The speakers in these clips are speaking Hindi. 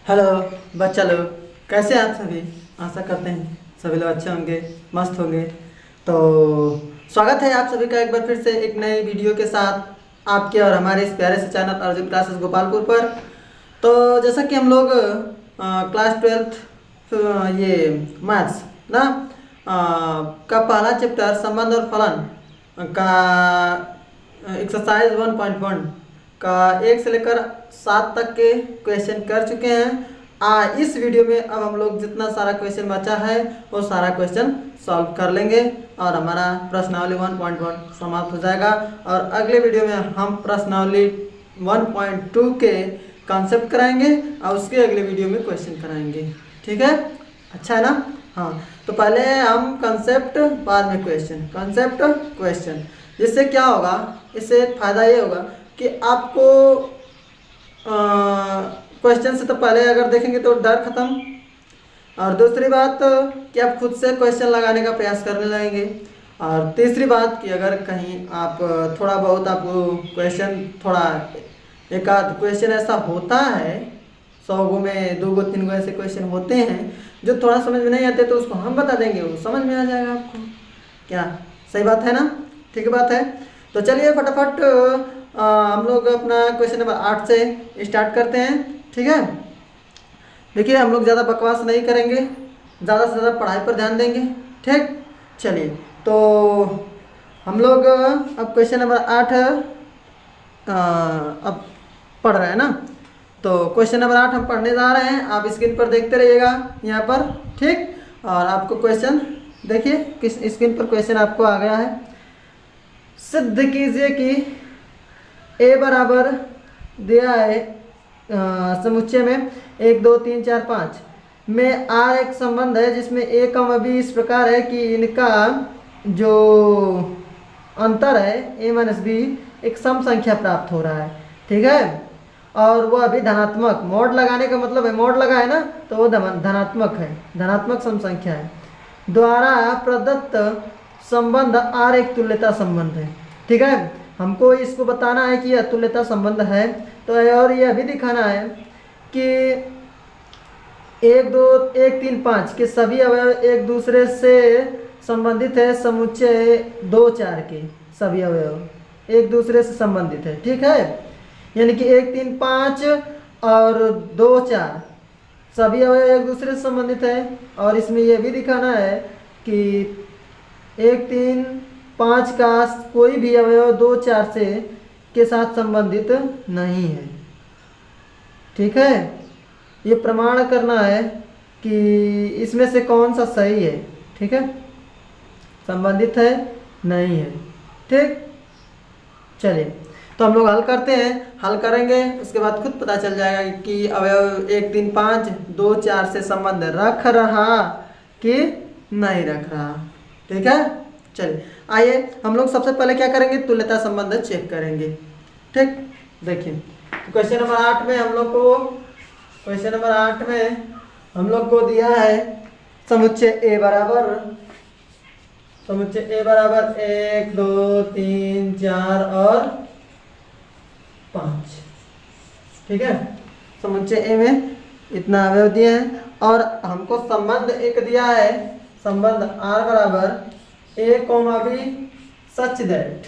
हेलो बच्चा लोग, कैसे हैं आप सभी। आशा करते हैं सभी लोग अच्छे होंगे, मस्त होंगे। तो स्वागत है आप सभी का एक बार फिर से एक नई वीडियो के साथ आपके और हमारे इस प्यारे से चैनल अर्जुन क्लासेस गोपालपुर पर। तो जैसा कि हम लोग क्लास 12 ये मैथ्स ना का पहला चैप्टर संबंध और फलन का एक्सरसाइज 1.1 का 1 से लेकर 7 तक के क्वेश्चन कर चुके हैं। इस वीडियो में अब हम लोग जितना सारा क्वेश्चन बचा है वो सारा क्वेश्चन सॉल्व कर लेंगे और हमारा प्रश्नावली 1.1 समाप्त हो जाएगा। और अगले वीडियो में हम प्रश्नावली 1.2 के कॉन्सेप्ट कराएंगे और उसके अगले वीडियो में क्वेश्चन कराएंगे। ठीक है, अच्छा है ना। हाँ, तो पहले हम कंसेप्ट, बाद में क्वेश्चन, कंसेप्ट क्वेश्चन। जिससे क्या होगा, इससे फ़ायदा ये होगा कि आपको क्वेश्चन से तो पहले अगर देखेंगे तो डर खत्म, और दूसरी बात कि आप खुद से क्वेश्चन लगाने का प्रयास करने लगेंगे, और तीसरी बात कि अगर कहीं आप थोड़ा बहुत आपको क्वेश्चन थोड़ा एक आध क्वेश्चन ऐसा होता है, 100 गो में 2 गो 3 गो ऐसे क्वेश्चन होते हैं जो थोड़ा समझ में नहीं आते, तो उसको हम बता देंगे, वो समझ में आ जाएगा आपको। क्या सही बात है ना, ठीक बात है। तो चलिए फटाफट हम लोग अपना क्वेश्चन नंबर 8 से स्टार्ट करते हैं। ठीक है, देखिए हम लोग ज़्यादा बकवास नहीं करेंगे, ज़्यादा से ज़्यादा पढ़ाई पर ध्यान देंगे। ठीक, चलिए तो हम लोग अब क्वेश्चन नंबर 8 अब पढ़ रहे हैं ना। तो क्वेश्चन नंबर 8 हम पढ़ने जा रहे हैं, आप स्क्रीन पर देखते रहिएगा यहाँ पर। ठीक, और आपको क्वेश्चन देखिए किस स्क्रीन पर क्वेश्चन आपको आ गया है। सिद्ध कीजिए कि ए बराबर दिया है समुच्चय में 1 2 3 4 5 में आर एक संबंध है जिसमें ए कम बी इस प्रकार है कि इनका जो अंतर है ए माइनस बी एक सम संख्या प्राप्त हो रहा है। ठीक है, और वो अभी धनात्मक, मोड लगाने का मतलब है, मोड लगा है ना तो वो धनात्मक है, धनात्मक सम संख्या है द्वारा प्रदत्त संबंध आर एक तुल्यता संबंध है। ठीक है, हमको इसको बताना है कि अतुल्यता संबंध है, तो और ये अभी दिखाना है कि 1 2 1 3 5 के सभी अवयव एक दूसरे से संबंधित है। समुच्चय 2 4 के सभी अवयव एक दूसरे से संबंधित है। ठीक है, यानी कि 1 3 5 और 2 4 सभी अवयव एक दूसरे से संबंधित है। और इसमें यह भी दिखाना है कि 1 3 5 का कोई भी अवयव 2 4 से के साथ संबंधित नहीं है। ठीक है, ये प्रमाण करना है कि इसमें से कौन सा सही है। ठीक है, संबंधित है नहीं है। ठीक, चलिए तो हम लोग हल करते हैं, हल करेंगे उसके बाद खुद पता चल जाएगा कि अवयव 1 3 5 2 4 से संबंध रख रहा कि नहीं रख रहा। ठीक है, चलिए आइए हम लोग सबसे पहले क्या करेंगे, तुल्यता संबंध चेक करेंगे। ठीक, देखिए तो क्वेश्चन नंबर 8 में हम लोग को, क्वेश्चन नंबर 8 में हम लोग को दिया है समुच्चय ए बराबर 1 2 3 4 और 5। ठीक है, समुच्चय ए में इतना अवयव दिए हैं और हमको संबंध एक दिया है, संबंध आर बराबर A comma B such that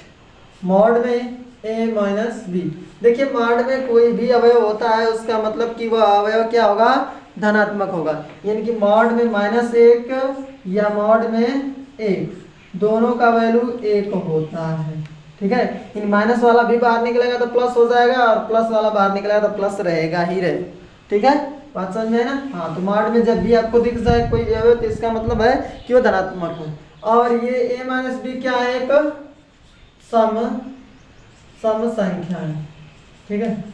mod में ए माइनस बी। देखिए मॉड में कोई भी अवयव होता है उसका मतलब कि वह अवयव क्या होगा, धनात्मक होगा। यानी कि मॉड में -1 या मॉड में 1 दोनों का वैल्यू 1 होता है। ठीक है, इन माइनस वाला भी बाहर निकलेगा तो प्लस हो जाएगा और प्लस वाला बाहर निकलेगा तो प्लस रहेगा ही रहे। ठीक है, बात समझ में है ना। हाँ, तो मॉड में जब भी आपको दिख जाए कोई अवयव तो इसका मतलब है कि वो धनात्मक है। और ये ए माइनस बी क्या है, एक सम संख्या है। ठीक है,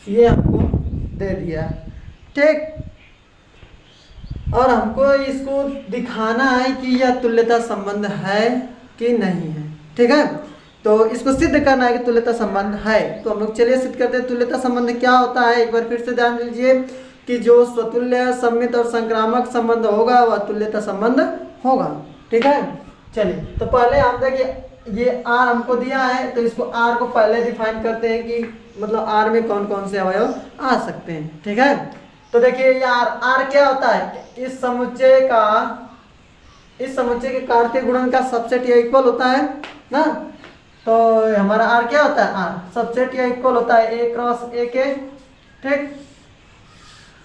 ये हमको दे दिया। ठीक, और हमको इसको दिखाना है कि यह तुल्यता संबंध है कि नहीं है। ठीक है, तो इसको सिद्ध करना है कि तुल्यता संबंध है। तो हम लोग चलिए सिद्ध करते हैं। तुल्यता संबंध क्या होता है, एक बार फिर से ध्यान दीजिए कि जो स्वतुल्य, सममित और संक्रामक संबंध होगा वह तुल्यता संबंध होगा। ठीक है, चलिए तो पहले हम देखिए ये आर हमको दिया है तो इसको आर को पहले डिफाइन करते हैं कि मतलब आर में कौन कौन से अवयव आ सकते हैं। ठीक है, तो देखिए ये आर क्या होता है, इस समुच्चय के कार्तीय गुणन का सबसेट या इक्वल होता है ना। तो हमारा आर क्या होता है, आर सबसेट या इक्वल होता है ए क्रॉस ए के। ठीक,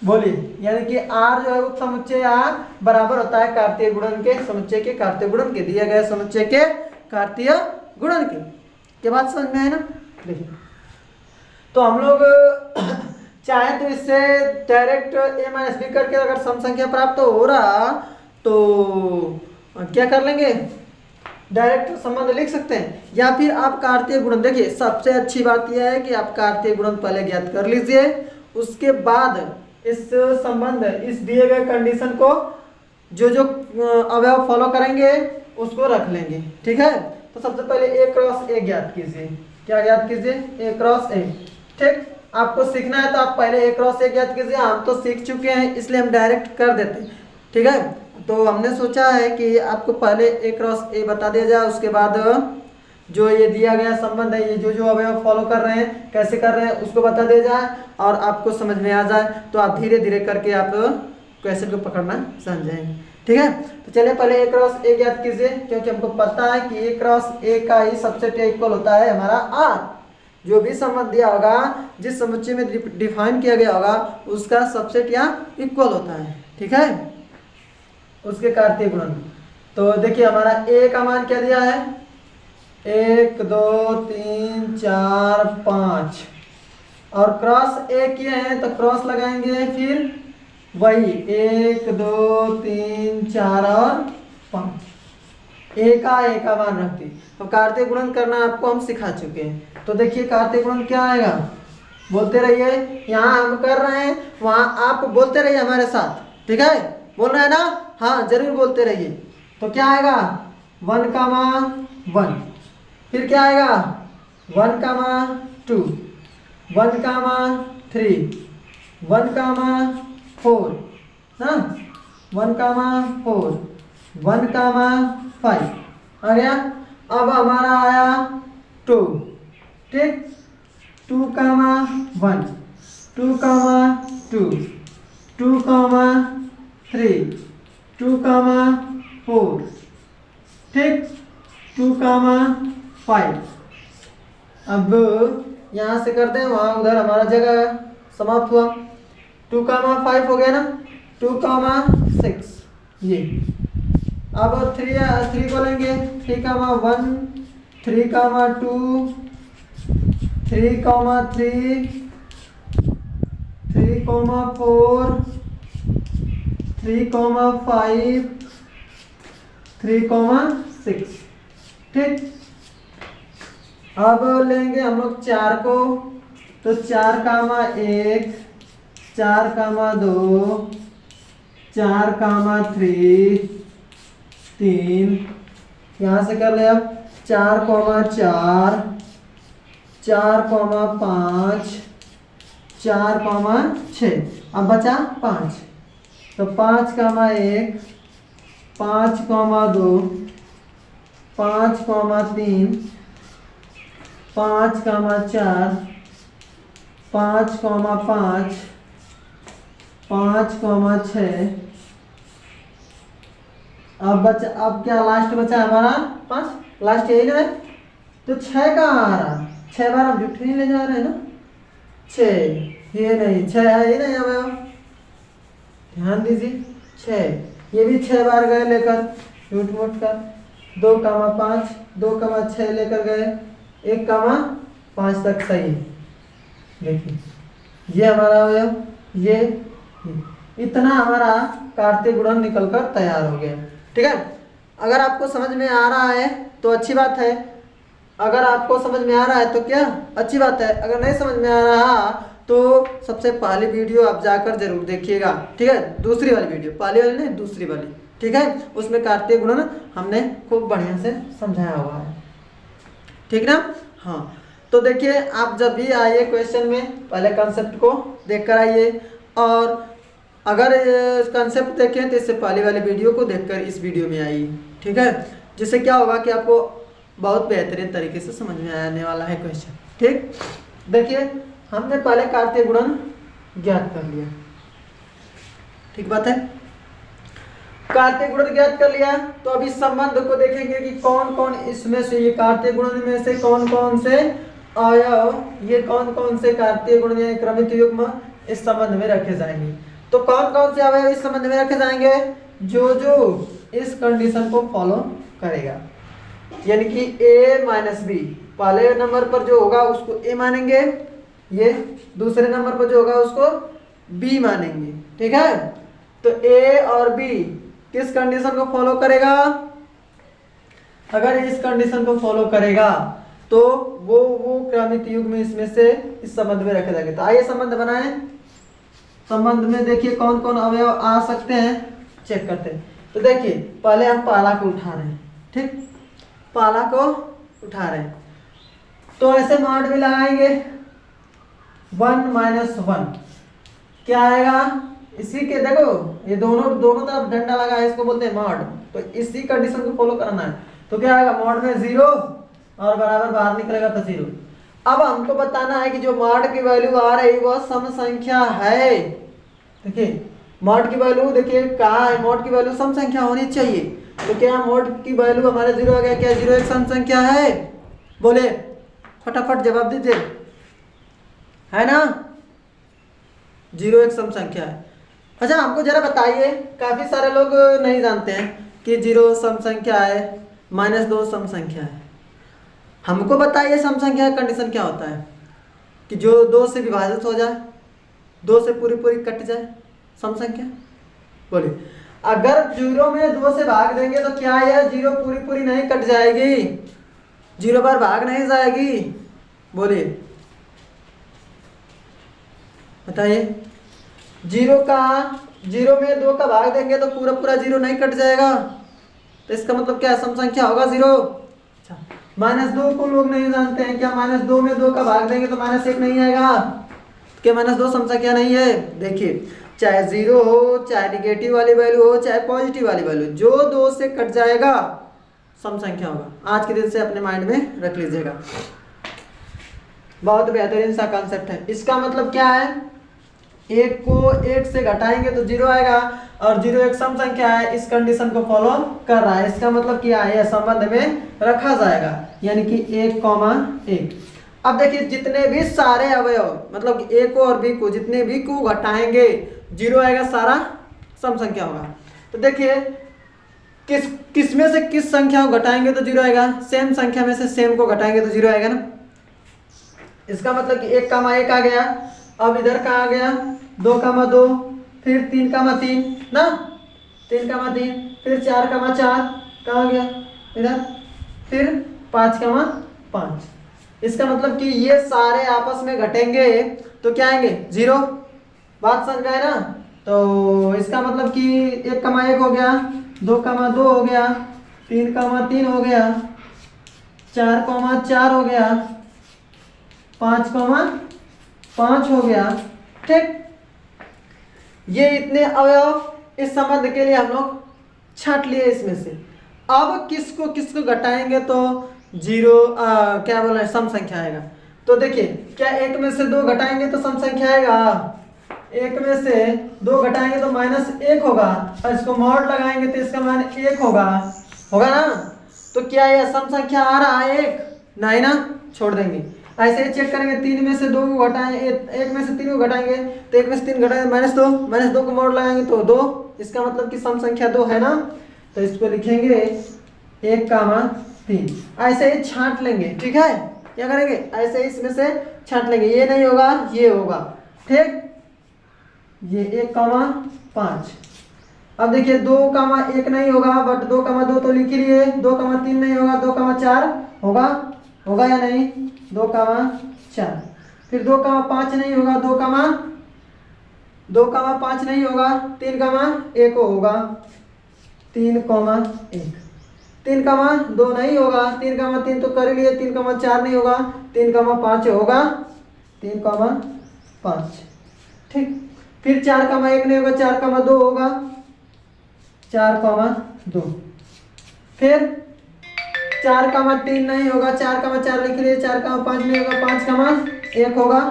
बोलिए, यानी कि आर जो है उप समुच्चय या बराबर होता है कार्तीय गुणन के समुच्चय के कार्तीय गुणन के, दिए गए समुच्चय के कार्तीय गुणन के बात समझ में है ना। देखिए, तो हम लोग चाहे तो इससे डायरेक्ट ए माइनस बी करके अगर सम संख्या प्राप्त हो रहा तो क्या कर लेंगे, डायरेक्ट संबंध लिख सकते हैं, या फिर आप कार्तीय गुणन, देखिए सबसे अच्छी बात यह है कि आप कार्तीय गुणन पहले ज्ञात कर लीजिए, उसके बाद इस संबंध, इस दिए गए कंडीशन को जो जो अवयव फॉलो करेंगे उसको रख लेंगे। ठीक है, तो सबसे पहले ए क्रॉस ए ज्ञात कीजिए। क्या ज्ञात कीजिए, ए क्रॉस ए। ठीक, आपको सीखना है तो आप पहले ए क्रॉस ए ज्ञात कीजिए, हम तो सीख चुके हैं इसलिए हम डायरेक्ट कर देते हैं। ठीक है, तो हमने सोचा है कि आपको पहले ए क्रॉस ए बता दिया जाए, उसके बाद जो ये दिया गया संबंध है, ये जो जो अवयव फॉलो कर रहे हैं, कैसे कर रहे हैं उसको बता दिया जाए और आपको समझ में आ जाए, तो आप धीरे धीरे करके आप क्वेश्चन को पकड़ना समझेंगे। ठीक है, तो चलिए पहले ए क्रॉस ए ज्ञात कीजिए, क्योंकि हमको पता है कि ए क्रॉस ए का ही सबसेट इक्वल होता है हमारा आर। जो भी संबंध दिया होगा, जिस समुच्चय में डिफाइन किया गया होगा, उसका सबसेट या इक्वल होता है। ठीक है, उसके कार्तीय गुणन। तो देखिए हमारा ए का मान क्या दिया है, 1 2 3 4 5, और क्रॉस ए किए हैं तो क्रॉस लगाएंगे, फिर वही 1 2 3 4 और 5, ए का मान रखती। तो कार्तीय गुणन करना आपको हम सिखा चुके हैं। तो देखिए कार्तीय गुणन क्या आएगा, बोलते रहिए, यहाँ हम कर रहे हैं वहाँ आप बोलते रहिए हमारे साथ। ठीक है, बोल रहे हैं ना, हाँ जरूर बोलते रहिए। तो क्या आएगा, 1, फिर क्या आएगा 1, 2, 1, 3, 1, 4, हाँ 1, 4, 1, 5 आ गया। अब हमारा आया 2, ठीक, 2, 1, 2, 2, 2, 3, 2, 4, ठीक, 2, 5। अब यहाँ से करते हैं, वहाँ उधर हमारा जगह समाप्त हुआ। 2, 5 हो गया ना, 2, 6 ये। अब 3 को लेंगे, 3, 1, 3, 2, 3, 3, 3, 4, 3, 5, 3, 6, ठीक। अब लेंगे हम लोग 4 को, तो 4, 1, 4, 2, 4, 3, यहाँ से कर ले। अब 4, 4, 4, 5, 4, 6, अब बचा 5, तो 5, 1, 5, 2, 5, 3, 5, 4, 5, 5, 5, 6। अब क्या लास्ट बचा हमारा 5, लास्ट यही ना है, तो 6 कहाँ आ रहा, 6 बार आप जुट नहीं ले जा रहे हैं ना, 6 ये नहीं, 6 है ही नहीं। अब ध्यान दीजिए, 6 ये भी 6 बार गए लेकर, झूठ मूठ कर। 2, 5, 2, 6 लेकर गए, 1, 5 तक सही। देखिए ये हमारा अवयव, ये इतना हमारा कार्तीय गुणन निकलकर तैयार हो गया। ठीक है, अगर आपको समझ में आ रहा है तो अच्छी बात है, अगर आपको समझ में आ रहा है तो क्या अच्छी बात है, अगर नहीं समझ में आ रहा तो सबसे पहली वीडियो आप जाकर जरूर देखिएगा। ठीक है, दूसरी वाली वीडियो, पहली वाली नहीं दूसरी वाली। ठीक है, उसमें कार्तीय गुणन हमने खूब बढ़िया से समझाया हुआ है। ठीक ना, हाँ। तो देखिए आप जब भी आइए क्वेश्चन में पहले कंसेप्ट को देख कर आइए, और अगर कंसेप्ट देखें तो इससे पहले वाले वीडियो को देखकर इस वीडियो में आइए। ठीक है, जिससे क्या होगा कि आपको बहुत बेहतरीन तरीके से समझ में आने वाला है क्वेश्चन। ठीक, देखिए हमने पहले कार्तीय गुणन ज्ञात कर लिया, ठीक बात है। कार्तीय गुणन ज्ञात कर लिया तो अब इस संबंध को देखेंगे कि कौन कौन इसमें से, ये कार्तीय गुणन में से कौन कौन से अवयव, ये कौन कौन से कार्तीय गुणन या क्रमिक युग्म इस संबंध में रखे जाएंगे। तो कौन कौन से अवयव इस संबंध में रखे जाएंगे, जो जो इस कंडीशन को फॉलो करेगा, यानी कि a माइनस बी, पहले नंबर पर जो होगा उसको a मानेंगे, ये दूसरे नंबर पर जो होगा उसको b मानेंगे, ठीक है। तो a और b किस कंडीशन को फॉलो करेगा, अगर इस कंडीशन को फॉलो करेगा तो वो क्रमिक युग्म इसमें से इस संबंध में रखे जाएंगे। तो आइए संबंध बनाएं। संबंध में देखिए कौन कौन अवयव आ सकते हैं, चेक करते हैं। तो देखिए पहले हम पहला को उठा रहे हैं, ठीक, पहला को उठा रहे हैं तो ऐसे मॉड भी लगाएंगे 1 माइनस 1 क्या आएगा, इसी के देखो ये दोनों तरफ डंडा लगा है, इसको बोलते हैं मॉड। तो इसी कंडीशन को फॉलो करना है तो क्या आएगा, मॉड में 0 और बराबर बाहर निकलेगा तो 0। अब हमको बताना है कि जो मॉड की वैल्यू आ रही वह सम संख्या है। देखिए मॉड की वैल्यू, देखिए कहा है मॉड की वैल्यू सम संख्या होनी चाहिए। तो क्या मॉड की वैल्यू हमारे 0 आ गया, क्या 0 एक सम संख्या है, बोले फटाफट जवाब दीजिए, है ना, 0 एक सम संख्या है। अच्छा हमको जरा बताइए, काफी सारे लोग नहीं जानते हैं कि 0 सम संख्या है, -2 सम संख्या है। हमको बताइए सम संख्या का कंडीशन क्या होता है, कि जो 2 से विभाजित हो जाए, 2 से पूरी कट जाए, सम संख्या। बोलिए अगर 0 में 2 से भाग देंगे तो क्या यह 0 पूरी नहीं कट जाएगी, 0 बार भाग नहीं जाएगी, बोलिए बताइए। 0 में 2 का भाग देंगे तो पूरा 0 नहीं कट जाएगा, तो इसका मतलब क्या सम संख्या होगा 0। अच्छा -2 को लोग नहीं जानते हैं, क्या -2 में 2 का भाग देंगे तो -1 नहीं आएगा, क्या -2 सम संख्या नहीं है। देखिए चाहे 0 हो, चाहे निगेटिव वाली वैल्यू हो, चाहे पॉजिटिव वाली वैल्यू, जो 2 से कट जाएगा सम संख्या होगा। आज के दिन से अपने माइंड में रख लीजिएगा, बहुत बेहतरीन सा कॉन्सेप्ट है। इसका मतलब क्या है, 1 को 1 से घटाएंगे तो 0 आएगा, और 0 एक सम संख्या है, इस कंडीशन को फॉलो कर रहा है। इसका मतलब क्या है, यह संबंध में रखा जाएगा, यानी कि 1,1। अब देखिए जितने भी सारे अवयव, मतलब a को और b को, जितने भी को घटाएंगे 0 आएगा, सारा सम संख्या होगा। तो देखिए किस में से किस संख्या को घटाएंगे तो 0 आएगा, सेम संख्या में से सेम को घटाएंगे तो 0 आएगा ना। इसका मतलब कि 1,1 आ गया, अब इधर का आ गया 2,2, फिर 3,3 ना, 3,3, फिर 4,4 कहाँ गया इधर, फिर 5,5। इसका मतलब कि ये सारे आपस में घटेंगे तो क्या आएंगे 0, बात समझ गए ना। तो इसका मतलब कि 1,1 हो गया, 2,2 हो गया, 3,3 हो गया, 4,4 हो गया, 5,5 हो गया, ठीक। ये इतने अवयव इस संबंध के लिए हम लोग छांट लिए इसमें से। अब किसको घटाएंगे तो 0 क्या बोल रहे हैं, सम संख्या आएगा। तो देखिए क्या 1 में से 2 घटाएंगे तो सम संख्या आएगा, 1 में से 2 घटाएंगे तो -1 होगा, और इसको मॉड लगाएंगे तो इसका मान 1 होगा ना। तो क्या यह सम संख्या आ रहा है 1, नहीं ना, छोड़ देंगे। ऐसे ही चेक करेंगे, 3 में से 2 को घटाएंगे, 1 में से 3 को घटाएंगे तो 1 में से 3 घटाएंगे -2 को मॉड लगाएंगे तो 2, इसका मतलब कि सम संख्या 2 है ना। तो इसको लिखेंगे 1,3। ऐसे ही छांट लेंगे, ठीक है, क्या करेंगे ऐसे ही इसमें से छांट लेंगे, ये नहीं होगा ये होगा, ठीक। ये 1,5। अब देखिए 2,1 नहीं होगा, बट 2,2 तो लिख ही लिए, 2,3 नहीं होगा, 2,4 होगा या नहीं, 2,4। फिर 2,5 नहीं होगा, 2,5 नहीं होगा, 3,1 होगा, 3,1। 3,2 नहीं होगा, 3,3 तो कर लिए, 3,4 नहीं होगा, 3,5 होगा, 3,5, ठीक। फिर 4,1 नहीं होगा, 4,2 होगा, 4,2। फिर 4,3 नहीं होगा, 4,4 लिख लिए, 4,5 नहीं होगा, 5,1 होगा,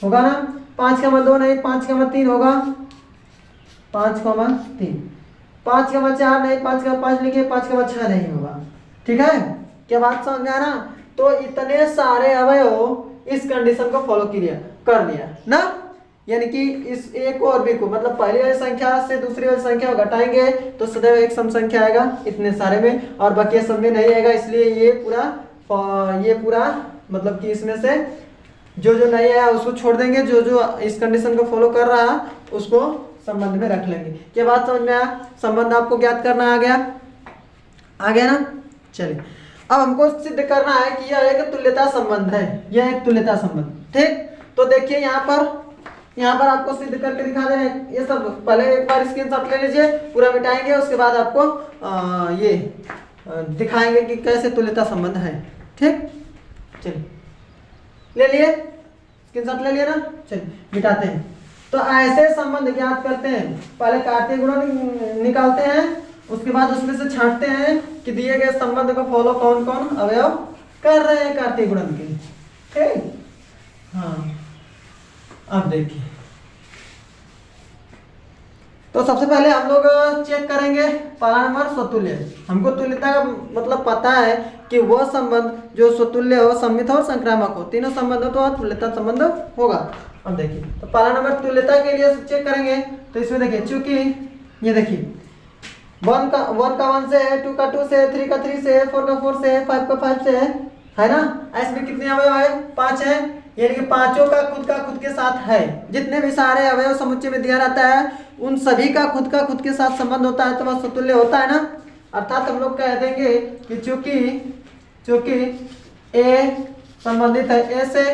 होगा ना। 5,2 नहीं, 5,3 होगा, 5,3। 5,4 नहीं, 5,5 लिखिए, 5,6 नहीं होगा। ठीक है, क्या बात समझ में आ रहा। तो इतने सारे अवयव इस कंडीशन को फॉलो कर लिया ना। यानी कि इस ए को और बी को, मतलब पहली वाली संख्या से दूसरी वाली संख्या को घटाएंगे तो सदैव एक सम संख्या आएगा इतने सारे में, और बाकी सब में नहीं आएगा। इसलिए ये पूरा मतलब कि इसमें से जो जो नहीं आया उसको छोड़ देंगे, जो जो इस कंडीशन को फॉलो कर रहा उसको संबंध में रख लेंगे। क्या बात समझ में आया। संबंध आपको ज्ञात करना आ गया ना। चलिए अब हमको सिद्ध करना है कि यह एक तुल्यता संबंध है, यह एक तुल्यता संबंध। ठीक, तो देखिए यहाँ पर आपको सिद्ध करके दिखा दे रहे हैं। ये सब पहले एक बार स्क्रीनशॉट ले लीजिए, पूरा मिटाएंगे, उसके बाद आपको ये दिखाएंगे कि कैसे तुल्यता संबंध है। ठीक, चलिए ले लिए, स्क्रीनशॉट ले लिया ना। चलिए मिटाते हैं। तो ऐसे संबंध ज्ञात करते हैं, पहले कार्तीय गुणन निकालते हैं, उसके बाद उसमें से छांटते हैं कि दिए गए संबंध को फॉलो कौन कौन अवयव कर रहे हैं कार्तीय गुणन के। ठीक, हाँ अब देखिए, तो सबसे पहले हम लोग चेक करेंगे पहला नंबर स्वतुल्य। हमको तुल्यता का मतलब पता है कि वह संबंध जो स्वतुल्य हो, सममित हो और संक्रामक हो, तीनों संबंध हो तो तुल्यता संबंध होगा। अब देखिए, तो पहला नंबर तुल्यता के लिए चेक करेंगे। तो इसमें देखिए, चूंकि ये देखिए 1 का 1 से है, 2 का 2 से, 3 का 3 से, 4 का 4 से, 5 का 5 से है ना। इसमें कितने अवयव है, 5 है, यानी कि पांचों का खुद के साथ है। जितने भी सारे अवयव समुच्चय में दिया रहता है उन सभी का खुद के साथ संबंध होता है, तो वह स्वतुल्य होता है ना। अर्थात हम लोग कह देंगे कि चूंकि ए संबंधित है ए से,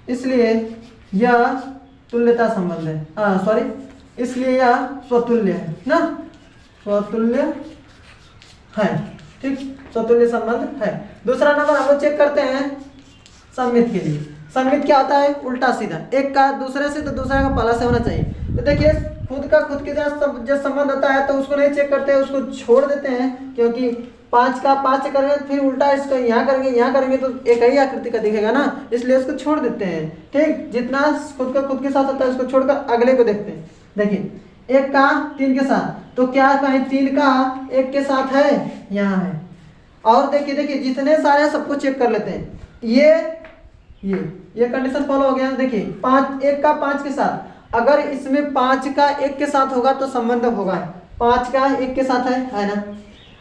इसलिए यह तुल्यता संबंध है। इसलिए यह स्वतुल्य है ना, स्वतुल्य है। ठीक, स्वतुल्य संबंध है। दूसरा नंबर हम लोग चेक करते हैं सममित के लिए। सममित क्या होता है, उल्टा सीधा, एक का दूसरे से तो दूसरे का पहला से होना चाहिए। तो देखिए खुद के साथ जो संबंध होता है तो उसको नहीं चेक करते हैं, उसको छोड़ देते हैं, क्योंकि 5 का 5 से करेंगे फिर उल्टा इसको यहाँ करेंगे तो एक ही आकृति का दिखेगा ना, इसलिए उसको छोड़ देते हैं। ठीक, जितना खुद के साथ होता है उसको छोड़कर अगले को देखते हैं। देखिए 1 का 3 के साथ, तो क्या कहें 3 का 1 के साथ है, यहाँ है। और देखिए जितने सारे सबको चेक कर लेते हैं। ये कंडीशन फॉलो हो गया। देखिए 1 का 5 के साथ, अगर इसमें 5 का 1 के साथ होगा तो संबंध होगा, 5 का 1 के साथ है ना।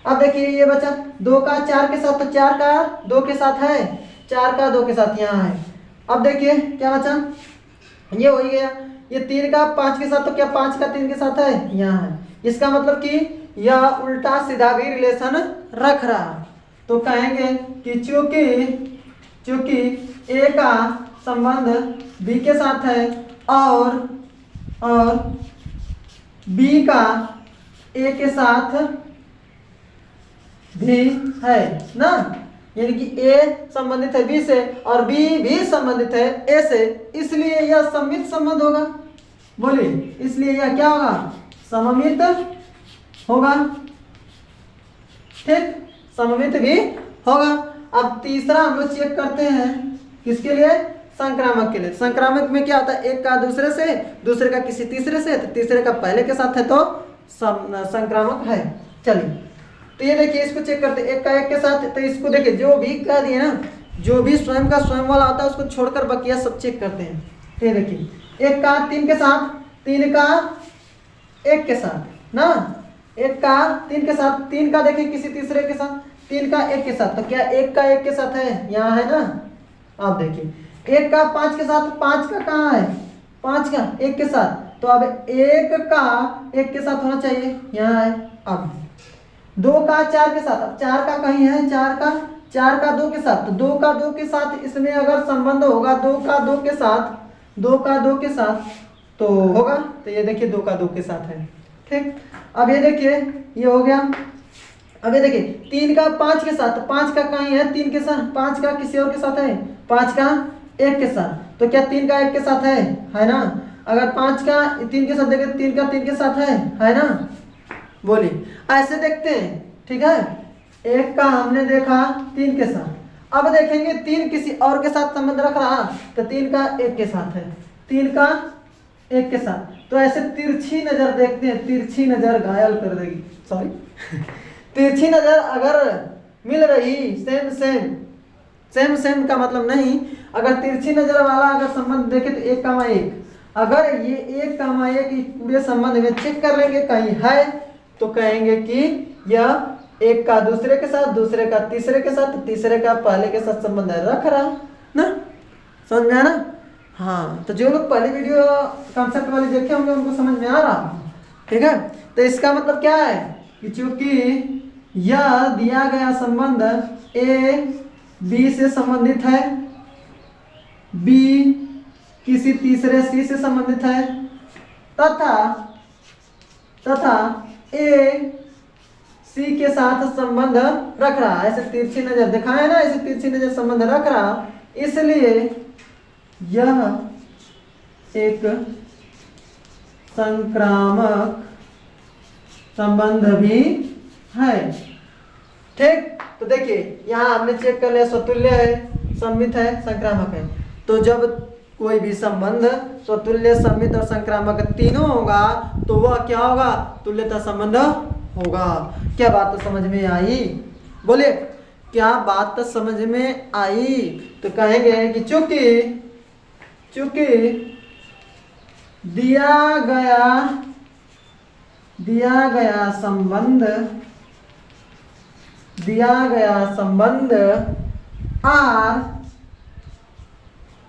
अब देखिए ये बचा 2 का 4 के साथ, तो 4 का 2 के साथ है, 4 का 2 के साथ यहाँ है। अब देखिए क्या बचा, ये हो ही गया। ये 3 का 5 के साथ, तो क्या 5 का 3 के साथ है, यहाँ है। इसका मतलब कि यह उल्टा सीधा भी रिलेशन रख रहा। तो कहेंगे कि चूंकि ए का संबंध बी के साथ है और बी का ए के साथ भी है ना, यानी कि ए संबंधित है बी से और बी भी संबंधित है ए से, इसलिए यह सममित संबंध होगा। बोलिए, इसलिए यह क्या होगा, सममित होगा। ठीक, सममित भी होगा। अब तीसरा हम लोग चेक करते हैं किसके लिए, संक्रामक के लिए। संक्रामक में क्या होता है, एक का दूसरे से, दूसरे का किसी तीसरे से, तो तीसरे का पहले के साथ है तो संक्रामक है। चलिए तो ये देखिए इसको चेक करते हैं, 1 का 1 के साथ, तो इसको देखिए जो भी कह दिए ना, जो भी स्वयं का स्वयं वाला आता है उसको छोड़कर बकिया सब चेक करते हैं। तो ये देखिए 1 का 3 के साथ, 3 का 1 के साथ ना, 1 का 3 के साथ, 3 का देखिए किसी तीसरे के साथ, 3 का 1 के साथ, तो क्या 1 का 1 के साथ है, यहाँ है ना। आप देखिए 1 का 5 के साथ, 5 का कहाँ है, 5 का 1 के साथ, तो अब 1 का 1 के साथ होना चाहिए, यहाँ है। अब 2 का 4 के साथ, अब 4 का कहीं है, 4 का 2 के साथ, तो 2 का 2 के साथ इसमें अगर संबंध होगा 2 का 2 के साथ, 2 का 2 के साथ तो होगा। तो ये देखिए 2 का 2 के साथ है। ठीक, अब ये देखिए ये हो गया। अब ये देखिए 3 का 5 के साथ, 5 का कहीं है 3 के साथ, 5 का किसी और के साथ है, 5 का 1 के साथ, तो क्या 3 का 1 के साथ है ना। अगर 5 का 3 के साथ देखें, 3 का 3 के साथ है ना। बोलिए, ऐसे देखते हैं। ठीक है, 1 का हमने देखा 3 के साथ, अब देखेंगे 3 किसी और के साथ संबंध रख रहा, तो 3 का 1 के साथ है, 3 का 1 के साथ, तो ऐसे तिरछी नजर देखते हैं, तिरछी नजर घायल कर देगी, सॉरी तिरछी नजर अगर मिल रही, सेम सेम, सेम सेम का मतलब नहीं, अगर तिरछी नजर वाला अगर संबंध देखे तो 1,1, अगर ये 1,1 पूरे संबंध में चेक कर लेंगे कहीं है तो कहेंगे कि यह एक का दूसरे के साथ, दूसरे का तीसरे के साथ, तीसरे का पहले के साथ संबंध रख रहा ना, समझ में आया ना। हाँ, तो जो लोग पहली वीडियो कॉन्सेप्ट वाली देखे होंगे उनको समझ में आ रहा, ठीक है। तो इसका मतलब क्या है कि चूंकि यह दिया गया संबंध ए बी से संबंधित है, बी किसी तीसरे सी से संबंधित है, तथा ए सी के साथ संबंध रख रहा, ऐसे तिरछी नजर दिखाए ना, ऐसे तिरछी नजर संबंध रख रहा, इसलिए यह एक संक्रामक संबंध भी है, ठीक। तो देखिए यहाँ हमने चेक कर लिया, स्वतुल्य है, सममित है, संक्रामक है। तो जब कोई भी संबंध स्वतुल्य, सममित और संक्रामक तीनों होगा तो वह क्या होगा, तुल्यता संबंध होगा। क्या बात तो समझ में आई, बोलिए क्या बात तो समझ में आई। तो कहेंगे कि चूंकि दिया गया संबंध R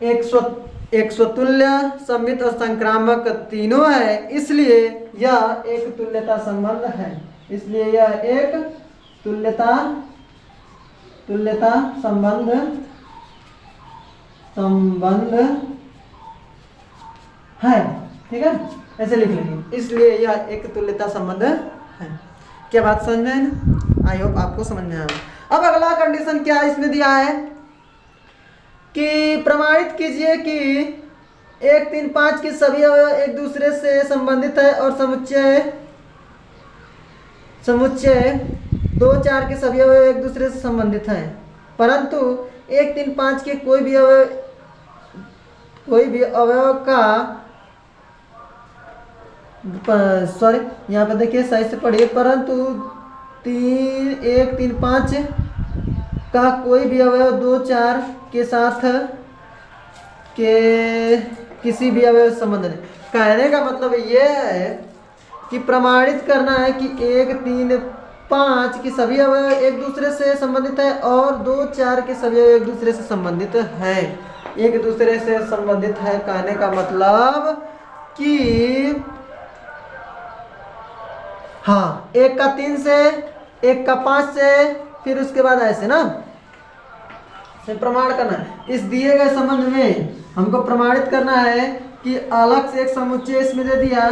एक स्वतुल्य, सममित और संक्रामक तीनों है, इसलिए यह एक तुल्यता संबंध है, इसलिए यह एक तुल्यता संबंध है, ठीक है, ऐसे लिख लेंगे, इसलिए यह एक तुल्यता संबंध है। क्या बात समझ में है ना, आई होप आपको समझ में आया। अब अगला कंडीशन क्या इसमें दिया है कि प्रमाणित कीजिए कि 1, 3, 5 के सभी अवयव एक दूसरे से संबंधित है और समुच्चय 2, 4 के सभी अवयव एक दूसरे से संबंधित है, परंतु 1, 3, 5 के कोई भी अवयव का, सॉरी यहाँ पे देखिए सही से पढ़िए, परंतु 1, 3, 5 का कोई भी अवयव 2, 4 के साथ के किसी भी अवयव संबंध नहीं। कहने का मतलब ये है कि प्रमाणित करना है कि 1, 3, 5 के सभी अवयव एक दूसरे से संबंधित है और 2, 4 के सभी अवयव एक दूसरे से संबंधित है, एक दूसरे से संबंधित है। कहने का मतलब कि हाँ, 1 का 3 से, 1 का 5 से, फिर उसके बाद ऐसे ना से प्रमाण करना है। इस दिए गए संबंध में हमको प्रमाणित करना है कि अलग से एक समुच्चय इसमें दे दिया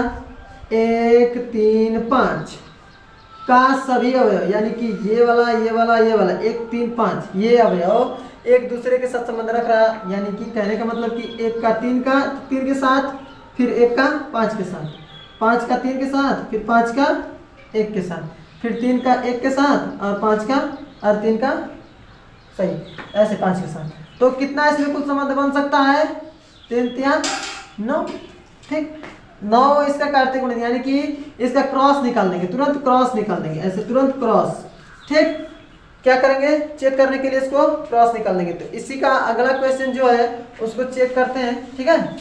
1, 3, 5 का सभी अवयव, यानी कि ये वाला 1, 3, 5 ये अवयव एक दूसरे के साथ संबंध रख रहा, यानी कि कहने का मतलब कि 1 का 3 के साथ, फिर 1 का 5 के साथ, 5 का 3 के साथ, फिर 5 का 1 के साथ, फिर 3 का 1 के साथ और 5 का और 3 का, सही, ऐसे 5 के साथ। तो कितना इसमें कुल संबंध बन सकता है, 3, 3, 9, ठीक, 9 इसका कार्तिक गुणन, यानी कि इसका क्रॉस निकाल देंगे, तुरंत क्रॉस निकाल देंगे, ऐसे तुरंत क्रॉस, ठीक। क्या करेंगे, चेक करने के लिए इसको क्रॉस निकाल देंगे। तो इसी का अगला क्वेश्चन जो है उसको चेक करते हैं, ठीक है,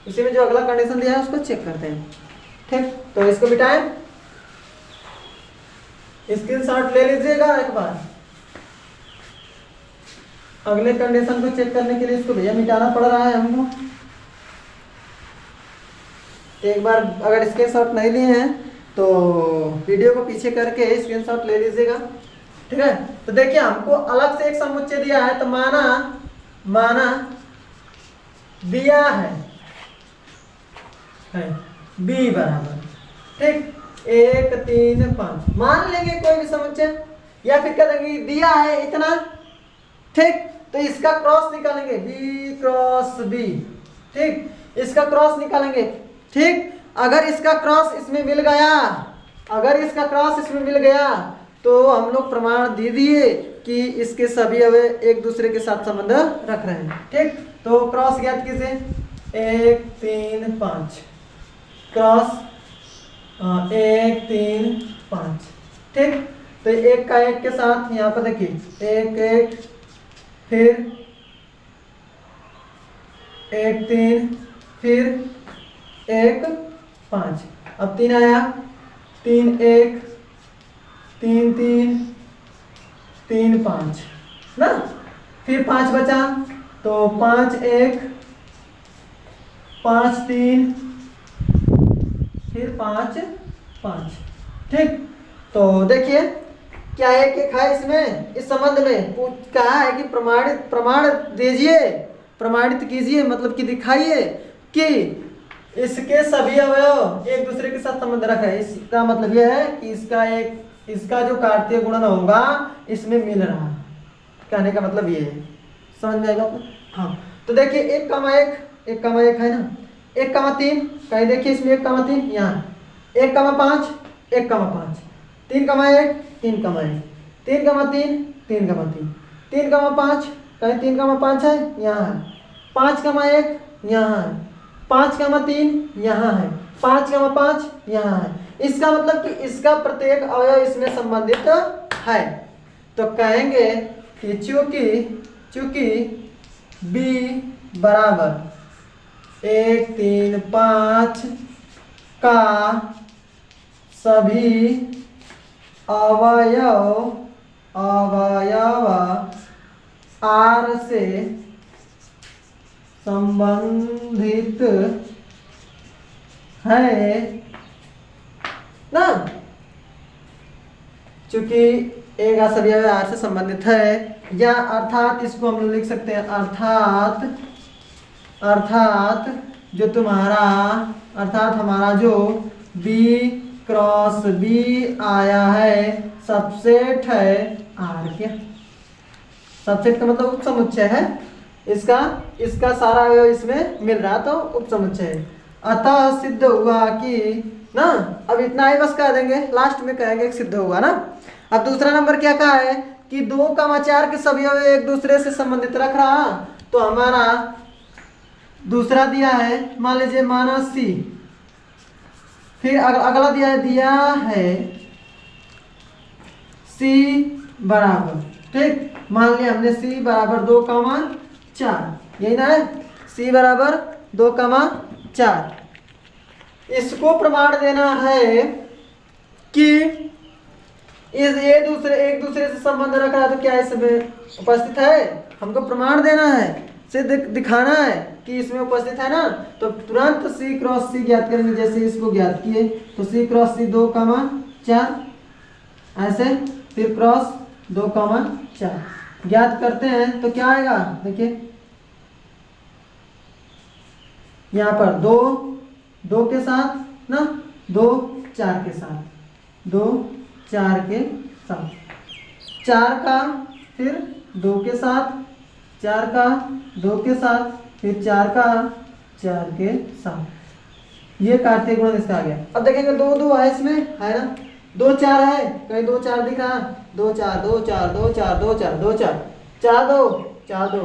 इसी में जो अगला कंडीशन दिया है उसको चेक करते हैं, ठीक। तो इसको मिटाएं, स्क्रीनशॉट ले लीजिएगा एक बार। अगले कंडीशन को चेक करने के लिए इसको भैया मिटाना पड़ रहा है हमको। एक बार अगर स्क्रीनशॉट नहीं लिए हैं तो वीडियो को पीछे करके स्क्रीनशॉट ले लीजिएगा, ठीक है। तो देखिए हमको अलग से एक समुच्चय दिया है, तो माना दिया है b बराबर, ठीक, 1, 3, 5 मान लेंगे कोई भी समुच्चय, या फिर कह देंगे दिया है इतना, ठीक। तो इसका क्रॉस निकालेंगे b क्रॉस b, ठीक, इसका क्रॉस निकालेंगे, ठीक। अगर इसका क्रॉस इसमें मिल गया तो हम लोग प्रमाण दे दिए कि इसके सभी अवयव एक दूसरे के साथ संबंध रख रहे हैं। ठीक, तो क्रॉस ज्ञात कीजिए 1 3 5 क्रॉस 1 3 5। ठीक, तो एक का एक के साथ यहाँ पर देखिए 1 1 फिर 1 3 फिर 1 5। अब 3 आया 3 1 3 3 3 5 ना, फिर 5 बचा तो 5 1 5 3 फिर 5 5। ठीक, तो देखिए क्या एक एक है इसमें, इस संबंध में कहा है कि प्रमाण दीजिए, प्रमाणित कीजिए, मतलब कि दिखाइए कि इसके सभी अवयव एक दूसरे के साथ संबंध रखा है। इसका मतलब यह है कि इसका जो कार्तीय गुणन होगा इसमें मिल रहा है, कहने का मतलब ये है। समझ में आएगा आपको? हाँ, तो देखिए 1 कमा 1 है ना, 1 कमा 3 कहीं देखिए इसमें 1 कमा 3 यहाँ 1 कमा 5 1 कमा 5 3 कमा 1 3 कमा 1 3 कमा 3 3 कमा 3 3 कमा 5 कहीं 3 कमा 5 है यहाँ है 5 कमा 1 यहाँ है 5 कमा 3 यहाँ है 5 कमा 5 यहाँ है। इसका मतलब कि इसका प्रत्येक अवयव इसमें संबंधित है। तो कहेंगे कि चूंकि b बराबर 1 3 5 का सभी अवयव R से संबंधित है ना, चूंकि एक सभी अवयव R से संबंधित है, या अर्थात इसको हम लोग लिख सकते हैं अर्थात जो अर्थात हमारा जो B क्रॉस B आया है सबसेट है R के। सबसेट का मतलब उपसमुच्चय है, इसका सारा अवयव इसमें मिल रहा तो उपसमुच्चय है। अतः सिद्ध हुआ कि ना, अब इतना ही बस कह देंगे, लास्ट में कहेंगे कि सिद्ध हुआ ना। अब दूसरा नंबर क्या कहा है कि 2,4 के सभी अवयव एक दूसरे से संबंधित रख रहा, तो हमारा दूसरा दिया है, मान लीजिए माना C, फिर अगला दिया है C बराबर, ठीक, मान लिया हमने C बराबर 2,4, यही ना है, C बराबर 2,4। इसको प्रमाण देना है कि एक दूसरे से संबंध रख रहा है, तो क्या इसमें उपस्थित है, हमको प्रमाण देना है, सिद्ध दिखाना है कि इसमें उपस्थित है ना। तो तुरंत C क्रॉस C ज्ञात करेंगे, जैसे इसको ज्ञात किए तो C क्रॉस C 2,4 ऐसे, फिर क्रॉस 2,4 ज्ञात करते हैं तो क्या आएगा, देखिए यहाँ पर 2 के साथ ना, 2 4 के साथ, 2 4 के साथ, 4 का फिर 2 के साथ, 4 का 2 के साथ, फिर 4 का 4 के साथ, ये कार्तीय गुणन इसका आ गया। अब देखेंगे 2 2 है इसमें, है ना, 2 4 है, कहीं 2 4 दिख रहा, 2 4 2 4 2 4 2 4 2 4 4 2 4 2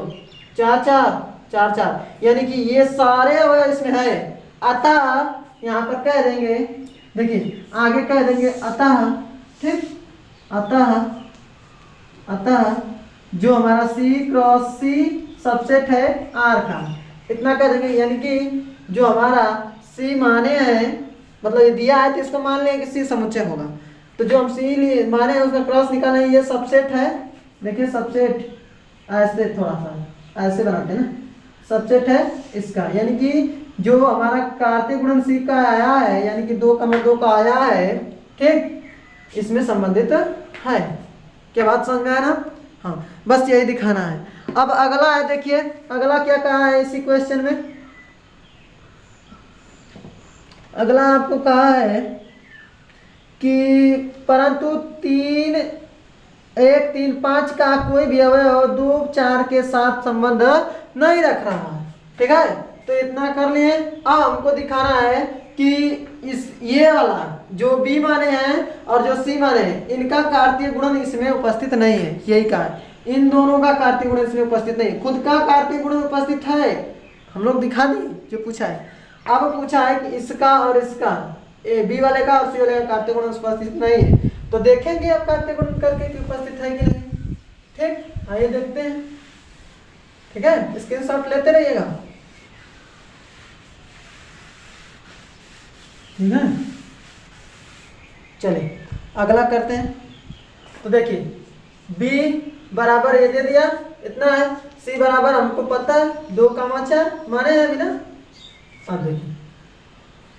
4 4 4 4, यानी कि ये सारे अवयव इसमें है। अतः यहाँ पर कह देंगे, देखिए आगे कह देंगे अतः, ठीक, अतः जो हमारा C क्रॉस C सबसेट है R का, इतना कह देंगे, यानी कि जो हमारा C माने हैं, मतलब ये दिया है तो इसको मान लें कि C समुच्चय होगा, तो जो हम C माने हैं उसका क्रॉस निकालना है, ये सबसेट है, देखिए सबसेट ऐसे थोड़ा सा ऐसे बनाते हैं ना, सबसेट है इसका, यानी कि जो हमारा कार्तीय गुणन C का आया है, यानी कि 2,2 का आया है, ठीक, इसमें संबंधित है। क्या बात समझ में आया ना? हाँ, बस यही दिखाना है। अब अगला है, देखिए अगला क्या कहा है इसी क्वेश्चन में, अगला आपको कहा है कि परंतु 1 3 5 का कोई भी अवयव 2 4 के साथ संबंध नहीं रख रहा है, ठीक है, तो इतना कर लिए। अब हमको दिखाना है कि इस ये वाला जो b माने हैं और जो c माने हैं इनका कार्तीय गुणन इसमें उपस्थित नहीं है। यही कहा इन दोनों का कार्तीय गुणन इसमें उपस्थित नहीं, खुद का कार्तीय गुणन उपस्थित है, हम लोग दिखा दिए जो पूछा है। अब पूछा है कि इसका और इसका बी वाले का और सी वाले का कार्तीय गुणन उपस्थित नहीं है, तो देखेंगे अब कार्तीय गुणन करके कि उपस्थित है कि नहीं। ठीक, आइए देखते हैं। ठीक है, स्क्रीनशॉट लेते रहिएगा। ठीक है, चलिए अगला करते हैं। तो देखिए b बराबर ये दे दिया इतना है, c बराबर हमको पता है 2,4 माने हैं अभी ना। अब देखिए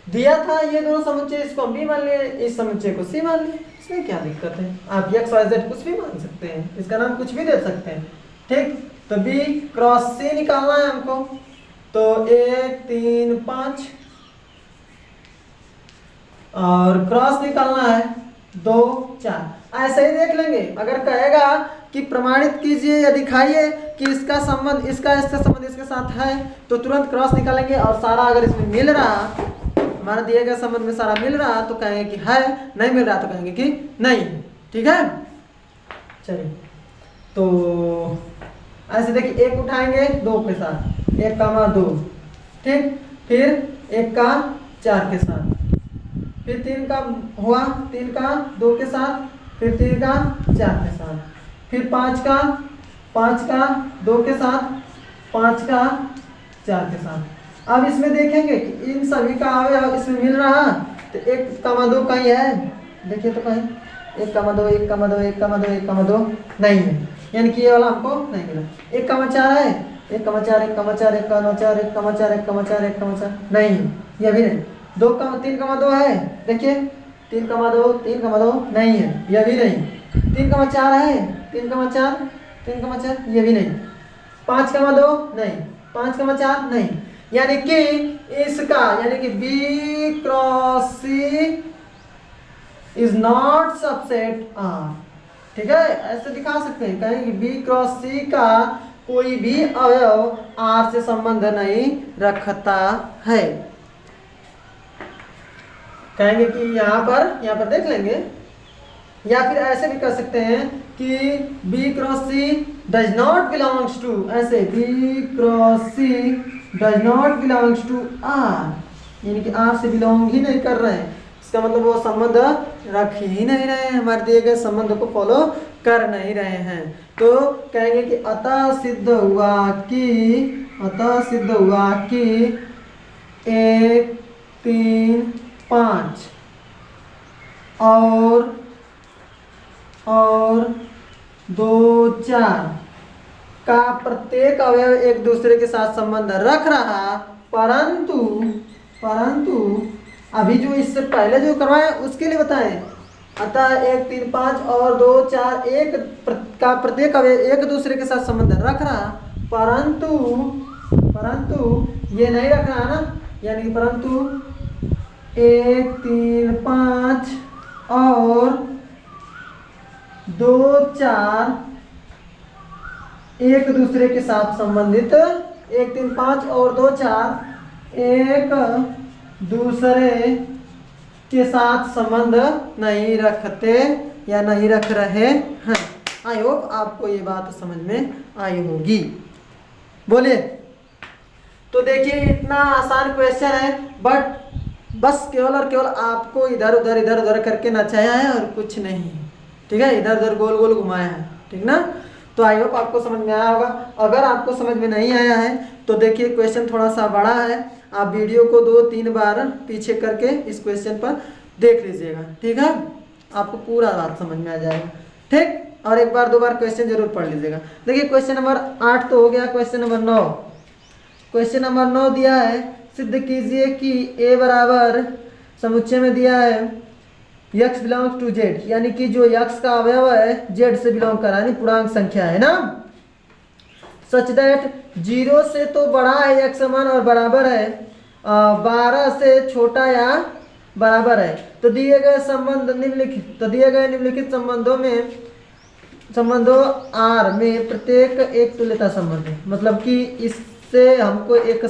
दिया था ये दोनों समुच्चय, इसको हम b मान लिए, इस समुच्चय को c मान लिए, इसमें क्या दिक्कत है। आप x y z कुछ भी मान सकते हैं, इसका नाम कुछ भी दे सकते हैं। ठीक, तो b क्रॉस c निकालना है हमको, तो 1 3 5 और क्रॉस निकालना है 2 4। ऐसे ही देख लेंगे, अगर कहेगा कि प्रमाणित कीजिए या दिखाइए कि इसका संबंध इसका संबंध इसके साथ है, तो तुरंत क्रॉस निकालेंगे और सारा अगर इसमें मिल रहा, हमारा दिए गए संबंध में सारा मिल रहा तो कहेंगे कि है, नहीं मिल रहा तो कहेंगे कि नहीं है। ठीक है, चलिए तो ऐसे देखिए 1 उठाएंगे 2 के साथ, 1,2। ठीक, फिर 1 का 4 के साथ, फिर 3 का हुआ 3 का 2 के साथ, फिर 3 का 4 के साथ, फिर 5 का 2 के साथ, 5 का 4 के साथ। अब इसमें देखेंगे कि इन सभी का अवयव इसमें मिल रहा, तो 1,2 कहीं है, देखिए तो कहीं 1,2 1,2 नहीं है, यानी कि ये वाला हमको नहीं मिला। 1,4 है, 1,4 नहीं है, यह भी नहीं। 3,2 है, देखिए 3,2 नहीं है, यह भी नहीं। 3,4 है, 3,4 ये भी नहीं। 5,2 नहीं, 5,4 नहीं, यानी कि इसका यानी कि b cross c is not subset R। ठीक है, ऐसे दिखा सकते हैं, कहेंगे b क्रॉस c का कोई भी अवयव R से संबंध नहीं रखता है। कहेंगे कि यहाँ पर देख लेंगे, या फिर ऐसे भी कर सकते हैं कि b cross c does not belongs to, ऐसे b cross c does not belongs to R, यानी कि R से बिलोंग ही नहीं कर रहे हैं। इसका मतलब वो संबंध रख ही नहीं रहे हैं, हमारे दिए गए संबंध को फॉलो कर नहीं रहे हैं। तो कहेंगे कि अतः सिद्ध हुआ कि 1 3 5 और 2 4 का प्रत्येक अवयव एक दूसरे के साथ संबंध रख रहा, परंतु अभी जो इससे पहले जो करवाए उसके लिए बताएं। अतः 1 3 5 और 2 4 1 का प्रत्येक अवयव एक दूसरे के साथ संबंध रख रहा, परंतु ये नहीं रख रहा ना, यानी परंतु 1 3 5 और 2 4 एक दूसरे के साथ संबंधित, 1 3 5 और 2 4 एक दूसरे के साथ संबंध नहीं रखते या नहीं रख रहे हैं। आई होप आपको ये बात समझ में आई होगी। बोलिए। तो देखिए इतना आसान क्वेश्चन है, बट बस केवल और केवल आपको इधर उधर करके नचाया है और कुछ नहीं। ठीक है, इधर उधर गोल गोल घुमाया है। ठीक ना, तो आई होप आपको समझ में आया होगा। अगर आपको समझ में नहीं आया है तो देखिए क्वेश्चन थोड़ा सा बड़ा है, आप वीडियो को 2-3 बार पीछे करके इस क्वेश्चन पर देख लीजिएगा। ठीक है, आपको पूरा बात समझ में आ जाएगा। ठीक, और 1 बार 2 बार क्वेश्चन जरूर पढ़ लीजिएगा। देखिए क्वेश्चन नंबर 8 तो हो गया। क्वेश्चन नंबर 9, क्वेश्चन नंबर 9 दिया है, सिद्ध कीजिए कि a बराबर समुच्चय में दिया है x बिलोंग्स टू z, यानी कि जो x का अवयव है z से बिलोंग कर रहा है, पूर्णांक संख्या है ना, सच दैट 0 से तो बड़ा है x समान और बराबर है 12 से छोटा या बराबर है। तो दिए गए संबंध निम्नलिखित संबंधों R में प्रत्येक एक तुल्यता संबंध है। मतलब कि इस से हमको एक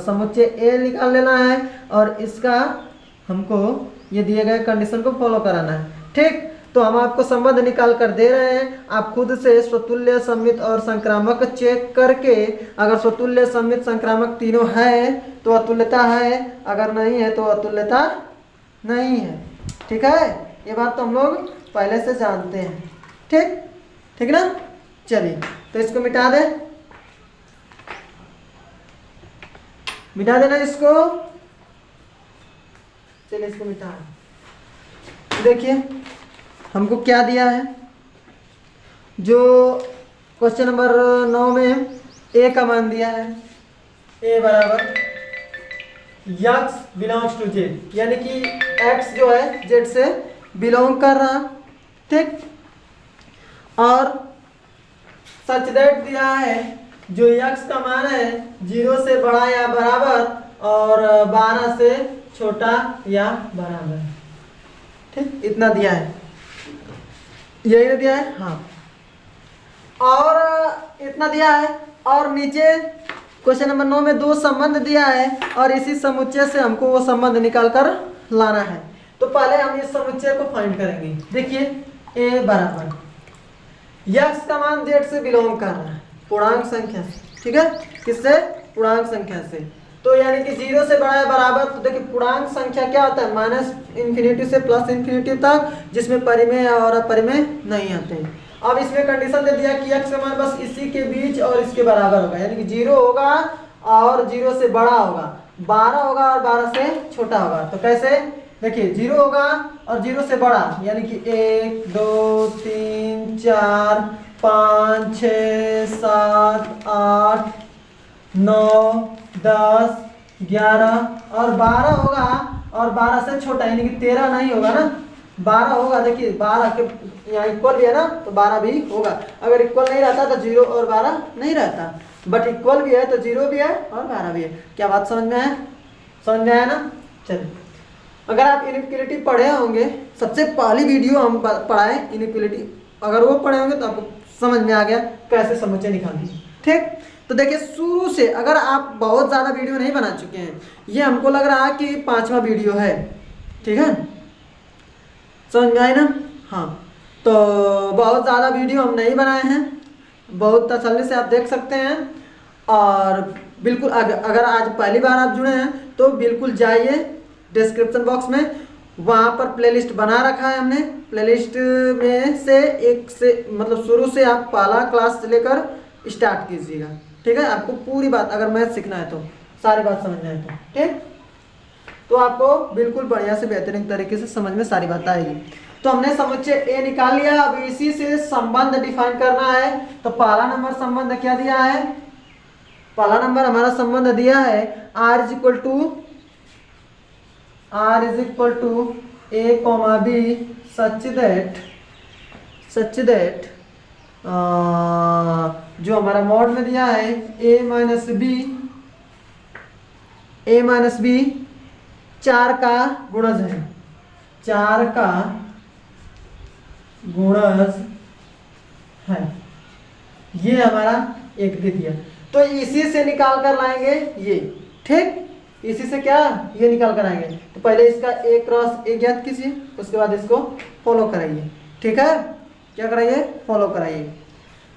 समुच्चय ए निकाल लेना है और इसका हमको ये दिए गए कंडीशन को फॉलो कराना है। ठीक, तो हम आपको संबंध निकाल कर दे रहे हैं, आप खुद से स्वतुल्य, सममित और संक्रामक चेक करके, अगर स्वतुल्य, सममित, संक्रामक तीनों है तो अतुल्यता है, अगर नहीं है तो अतुल्यता नहीं है। ठीक है, ये बात तो हम लोग पहले से जानते हैं। ठीक, ठीक ना। चलिए, तो इसको मिटा दे, मिटा देना इसको। चलिए इसको मिटा, देखिए हमको क्या दिया है, जो क्वेश्चन नंबर 9 में ए का मान दिया है, ए बराबर x बिलोंग्स टू जेड, यानी कि x जो है जेड से बिलोंग कर रहा। ठीक, और सच दैट दिया है जो x का मान है 0 से बड़ा या बराबर और 12 से छोटा या बराबर। ठीक, इतना दिया है, यही दिया है। हाँ, और इतना दिया है, और नीचे क्वेश्चन नंबर 9 में 2 संबंध दिया है और इसी समुच्चय से हमको वो संबंध निकाल कर लाना है। तो पहले हम इस समुच्चय को फाइंड करेंगे। देखिए, ए बराबर x का मान z से बिलोंग कर रहा है, पूर्णांक संख्या से। ठीक है, किससे? पूर्णांक संख्या से। तो यानी कि 0 से बड़ा है बराबर, तो देखिए पूर्णांक संख्या क्या होता है, -इन्फिनिटी से +इन्फिनिटी तक, जिसमें परिमेय और अपरिमेय नहीं आते हैं। अब इसमें कंडीशन दे दिया कि x का मान बस इसी के बीच और इसके बराबर होगा, यानी कि 0 होगा और 0 से बड़ा होगा, 12 होगा और 12 से छोटा होगा। तो कैसे? देखिए 0 होगा और 0 से बड़ा, यानी कि 1 2 3 4 5 6 7 8 9 10 11 और 12 होगा और 12 से छोटा, यानी कि 13 नहीं होगा ना, 12 होगा। देखिए 12 के यहाँ इक्वल भी है ना, तो 12 भी होगा। अगर इक्वल नहीं रहता तो 0 और 12 नहीं रहता, बट इक्वल भी है तो 0 भी है और 12 भी है। क्या बात समझ में आया? समझ में आया ना। चलिए, अगर आप इनइक्वालिटी पढ़े होंगे, सबसे पहली वीडियो हम पढ़ाए इनइक्वालिटी, अगर वो पढ़े होंगे तो आपको समझ में आ गया कैसे समुच्चय निकालनी। ठीक, तो देखिए शुरू से, अगर आप बहुत ज़्यादा वीडियो नहीं बना चुके हैं, ये हमको लग रहा है कि 5वां वीडियो है। ठीक है, समझ में आए ना। हाँ, तो बहुत ज़्यादा वीडियो हम नहीं बनाए हैं, बहुत तसल्ली से आप देख सकते हैं। और बिल्कुल अगर आज पहली बार आप जुड़े हैं तो बिल्कुल जाइए डिस्क्रिप्शन बॉक्स में, वहाँ पर प्लेलिस्ट बना रखा है हमने। प्लेलिस्ट में से एक से मतलब शुरू से आप पहला क्लास से लेकर स्टार्ट कीजिएगा। ठीक है, आपको पूरी बात, अगर मैथ सीखना है तो सारी बात समझ में आए तो ठीक, तो आपको बिल्कुल बढ़िया से बेहतरीन तरीके से समझ में सारी बात आएगी। तो हमने समुच्चय ए निकाल लिया, अब इसी से संबंध डिफाइन करना है। तो पहला नंबर संबंध क्या दिया है? पहला नंबर हमारा संबंध दिया है r is equal to a, b such that जो हमारा मॉड में दिया है a माइनस बी 4 का गुणज है, 4 का गुणज है, ये हमारा एक दे दिया। तो इसी से निकाल कर लाएंगे ये। ठीक, इसी से क्या ये निकाल कर आएंगे। तो पहले इसका a क्रॉस a ज्ञात कीजिए, उसके बाद इसको फॉलो कराइए। ठीक है, क्या कराइए? फॉलो कराइए।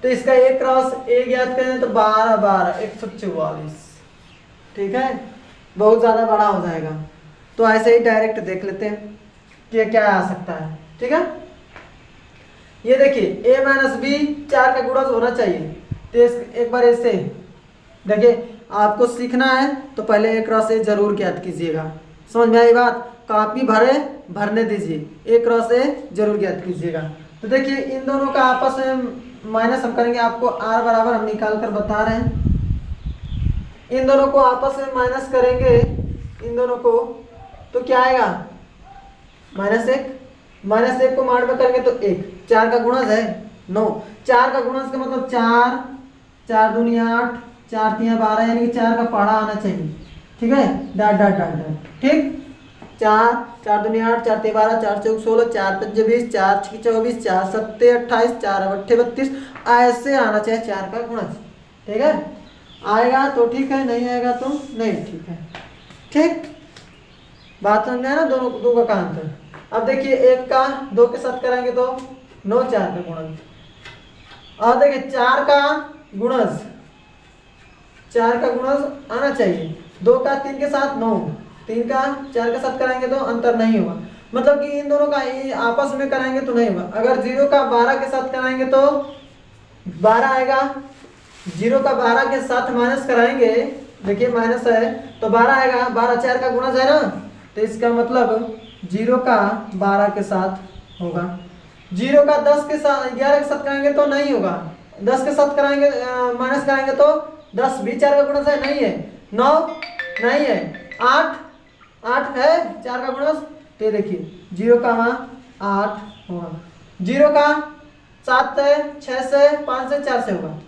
तो इसका a क्रॉस a ज्ञात करें तो 12 12 144। ठीक है, बहुत ज़्यादा बड़ा हो जाएगा, तो ऐसे ही डायरेक्ट देख लेते हैं कि क्या आ सकता है। ठीक है, ये देखिए a माइनस बी 4 का गुणज होना चाहिए। तो एक बार ऐसे देखिए, आपको सीखना है तो पहले a क्रॉस a जरूर ज्ञात कीजिएगा। समझ में आई बात? कापी भरने दीजिए, a क्रॉस a जरूर ज्ञात कीजिएगा। तो देखिए इन दोनों का आपस में माइनस हम करेंगे, आपको r बराबर हम निकाल कर बता रहे हैं। इन दोनों को आपस में माइनस करेंगे, इन दोनों को, तो क्या आएगा? -1 को मार में करेंगे तो 1, 4 का गुणज है 9, 4 का गुणज का मतलब 4 4 दूनी 8 4 3 12, यानी कि 4 का पहाड़ा आना चाहिए। ठीक है, डाट डाट डाट डाट। ठीक, 4 4 दूनी 8 4 3 12 4 4 16 4 5 20 4 6 24 4 7 28 4 8 32, ऐसे आना चाहिए 4 का गुणज। ठीक है, आएगा तो ठीक है, नहीं आएगा तो नहीं, ठीक है। ठीक, बात समझ में आया ना, दोनों दो का अंतर। अब देखिए एक का 2 के साथ कराएंगे तो 9 4 का गुणज, और देखिए 4 का गुणज, 4 का गुणज आना चाहिए। 2 का 3 के साथ 9, 3 का 4 के साथ कराएंगे तो अंतर नहीं होगा, मतलब कि इन दोनों का आपस में कराएंगे तो नहीं होगा। अगर 0 का 12 के साथ कराएंगे तो 12 आएगा, 0 का 12 के साथ माइनस कराएंगे, देखिए माइनस है तो 12 आएगा, 12 4 का गुणज है ना, तो इसका मतलब 0 का 12 के साथ होगा। 0 का 10 के साथ 11 के साथ कराएंगे तो नहीं होगा, 10 के साथ कराएंगे माइनस कराएंगे तो 10 भी 4 का गुणज है, नहीं है। 9 नहीं है, 8 है 4 का गुणज, तो देखिए 0 का 8 होगा, 0 का 7 से 6 से 5 से 4 से होगा,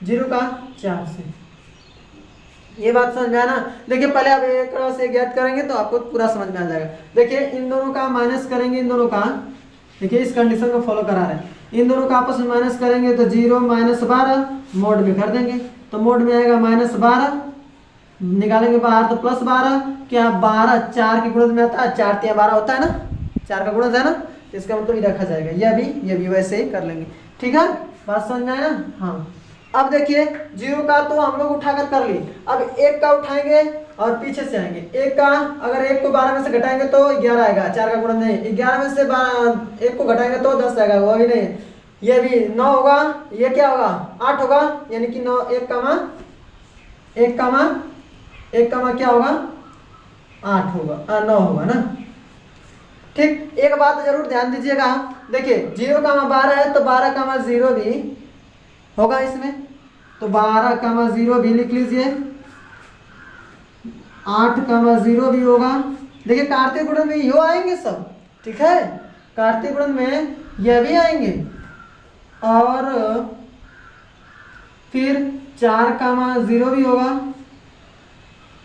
0 का 4 से। ये बात समझ में आया ना। देखिए पहले आप एक से ज्ञात करेंगे तो आपको पूरा समझ में आ जाएगा। देखिए इन दोनों का माइनस करेंगे, इन दोनों का, देखिए इस कंडीशन को फॉलो करा रहे हैं, इन दोनों का आपस में माइनस करेंगे तो 0 -12 मोड में कर देंगे, तो मोड में आएगा -12, निकालेंगे बाहर तो +12, क्या 12 4 के गुणज में आता है, 4 3 12 होता है ना, 4 का गुणज है ना, तो इसका मतलब ये रखा जाएगा, ये भी वैसे ही कर लेंगे। ठीक है, बात समझ में आया ना। हाँ, अब देखिए 0 का तो हम लोग उठाकर कर लिए, अब 1 का उठाएंगे और पीछे से आएंगे। 1 का अगर 1 को 12 में से घटाएंगे तो 11 आएगा, 4 का गुणज नहीं। 11 में से 1 को घटाएंगे तो 10 आएगा, वो भी नहीं। ये भी 9 होगा, ये क्या होगा 8 होगा, यानी कि 9 1 का क्या होगा 8 होगा, 9 होगा ना। ठीक, एक बात जरूर ध्यान दीजिएगा, देखिए 0 का 12 है तो 12 का 0 भी होगा इसमें, तो 12 का 0 भी लिख लीजिए, 8 का 0 भी होगा। देखिए कार्तीय गुणन में यो आएंगे सब, ठीक है, कार्तीय गुणन में यह भी आएंगे, और फिर 4 का 0 भी होगा।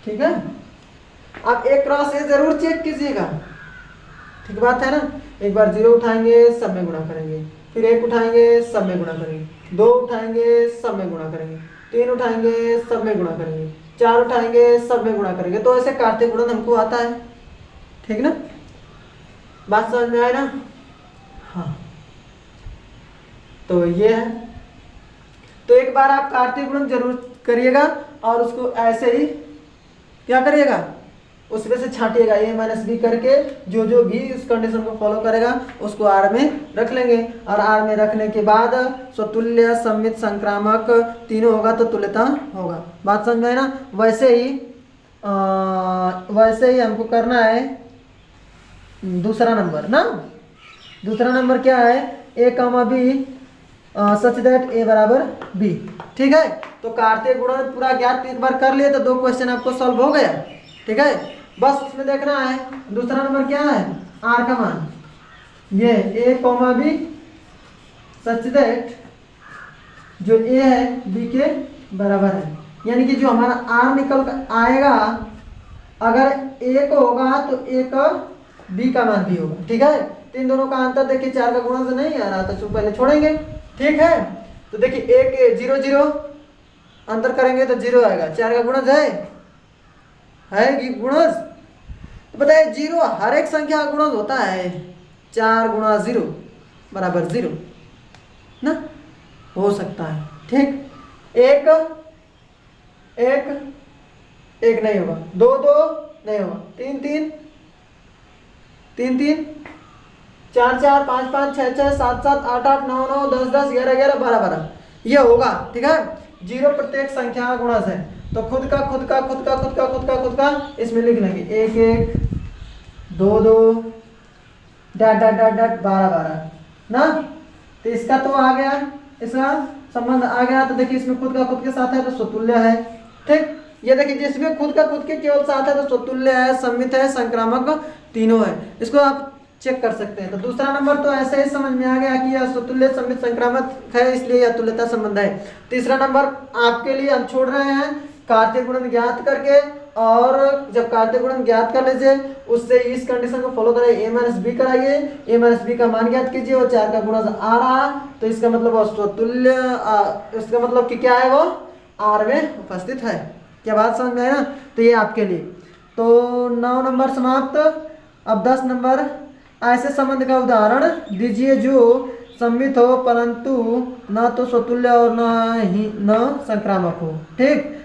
ठीक है, आप एक क्रॉस ए जरूर चेक कीजिएगा, ठीक बात है ना। एक बार 0 उठाएंगे सब में गुणा करेंगे, फिर 1 उठाएंगे सब में गुणा करेंगे, 2 उठाएंगे सब में गुणा करेंगे, 3 उठाएंगे सब में गुणा करेंगे, 4 उठाएंगे सब में गुणा करेंगे, तो ऐसे कार्तीय गुणन हमको आता है। ठीक ना, बात समझ में आए ना। हाँ, तो ये है, तो एक बार आप कार्तीय गुणन जरूर करिएगा और उसको ऐसे ही क्या करिएगा, उसमें से छाटिएगा a - b करके, जो भी उस कंडीशन को फॉलो करेगा उसको R में रख लेंगे, और R में रखने के बाद स्वतुल्य, सममित, संक्रामक तीनों होगा तो तुल्यता होगा। बात समझ में है ना। वैसे ही हमको करना है दूसरा नंबर ना। दूसरा नंबर क्या है, a, b such that a बराबर b। ठीक है, तो कार्तीय गुणन पूरा ज्ञात एक बार कर लिए तो 2 क्वेश्चन आपको सॉल्व हो गया। ठीक है, बस उसमें देखना है दूसरा नंबर क्या है, r का मान, ये a, b सच दैट जो a है b के बराबर है, यानी कि जो हमारा r निकल कर आएगा, अगर a को होगा तो a का b का मान भी होगा। ठीक है, तो इन दोनों का अंतर देखिए 4 का गुणा से नहीं आ रहा तो पहले छोड़ेंगे। ठीक है, तो देखिए 1 0 0 अंतर करेंगे तो 0 आएगा, 4 का गुणज है कि गुणज, तो बताइए 0 हर एक संख्या का गुणज होता है, 4 गुणा 0 बराबर 0 ना, हो सकता है। ठीक, 1 नहीं होगा, 2 नहीं होगा, 3 4 5 5 6 6 7 7 8 8 9 9 10 10 11 11 12 12 ये होगा। ठीक है, 0 प्रत्येक संख्या का गुणज है, तो खुद का इसमें लिख लेंगे 1 1 2 2 डैट 12 12 ना। तो इसका तो आ गया, इसका संबंध आ गया, तो देखिए इसमें खुद के साथ है तो स्वतुल्य है। ठीक, ये देखिए जिसमें खुद के केवल साथ है तो स्वतुल्य है, सममित है, संक्रामक तीनों है। इसको आप चेक कर सकते हैं। तो दूसरा नंबर तो ऐसे ही समझ में आ गया कि यह स्वतुल्य, सममित, संक्रामक है, इसलिए यह तुल्यता संबंध है। तीसरा नंबर आपके लिए हम छोड़ रहे हैं कार्तीय गुणन ज्ञात करके, और जब कार्तीय गुणन ज्ञात कर लीजिए उससे इस कंडीशन को फॉलो करें, a - b कराइए, a - b का मान ज्ञात कीजिए और 4 का गुणज आ रहा तो इसका मतलब स्वतुल्य, इसका मतलब कि क्या है वो आर में उपस्थित है। क्या बात समझ में है ना? तो ये आपके लिए। तो 9 नंबर समाप्त। अब 10 नंबर, ऐसे संबंध का उदाहरण दीजिए जो सम्मित हो परंतु न तो स्वतुल्य और न संक्रामक हो। ठीक,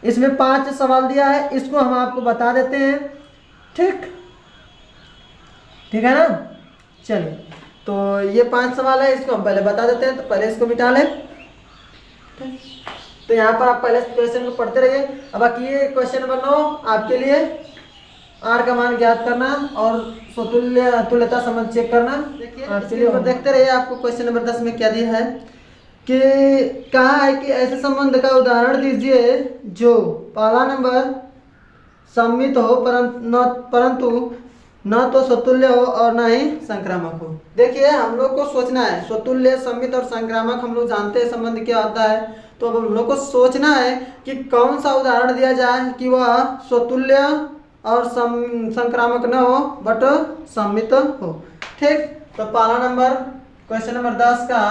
इसमें 5 सवाल दिया है, इसको हम आपको बता देते हैं। ठीक, ठीक है ना? चलिए, तो ये 5 सवाल है, इसको हम पहले बता देते हैं। तो पहले इसको मिटा लें। तो यहाँ पर आप पहले क्वेश्चन को पढ़ते रहिए। अब बाकी ये क्वेश्चन नंबर 9 आपके लिए आर का मान ज्ञात करना और स्वतुल्य तुल्यता संबंध चेक करना। देखिए देखते रहिए। आपको क्वेश्चन नंबर 10 में क्या दिया है कि कहा है कि ऐसे संबंध का उदाहरण दीजिए जो पहला नंबर सम्मित हो परंतु न तो स्वतुल्य हो और न ही संक्रामक हो। देखिए, हम लोग को सोचना है, स्वतुल्य, सम्मित और संक्रामक हम लोग जानते हैं संबंध क्या होता है। तो अब हम लोग को सोचना है कि कौन सा उदाहरण दिया जाए कि वह स्वतुल्य और संक्रामक न हो बट सम्मित हो। ठीक, तो पहला नंबर, क्वेश्चन नंबर 10 का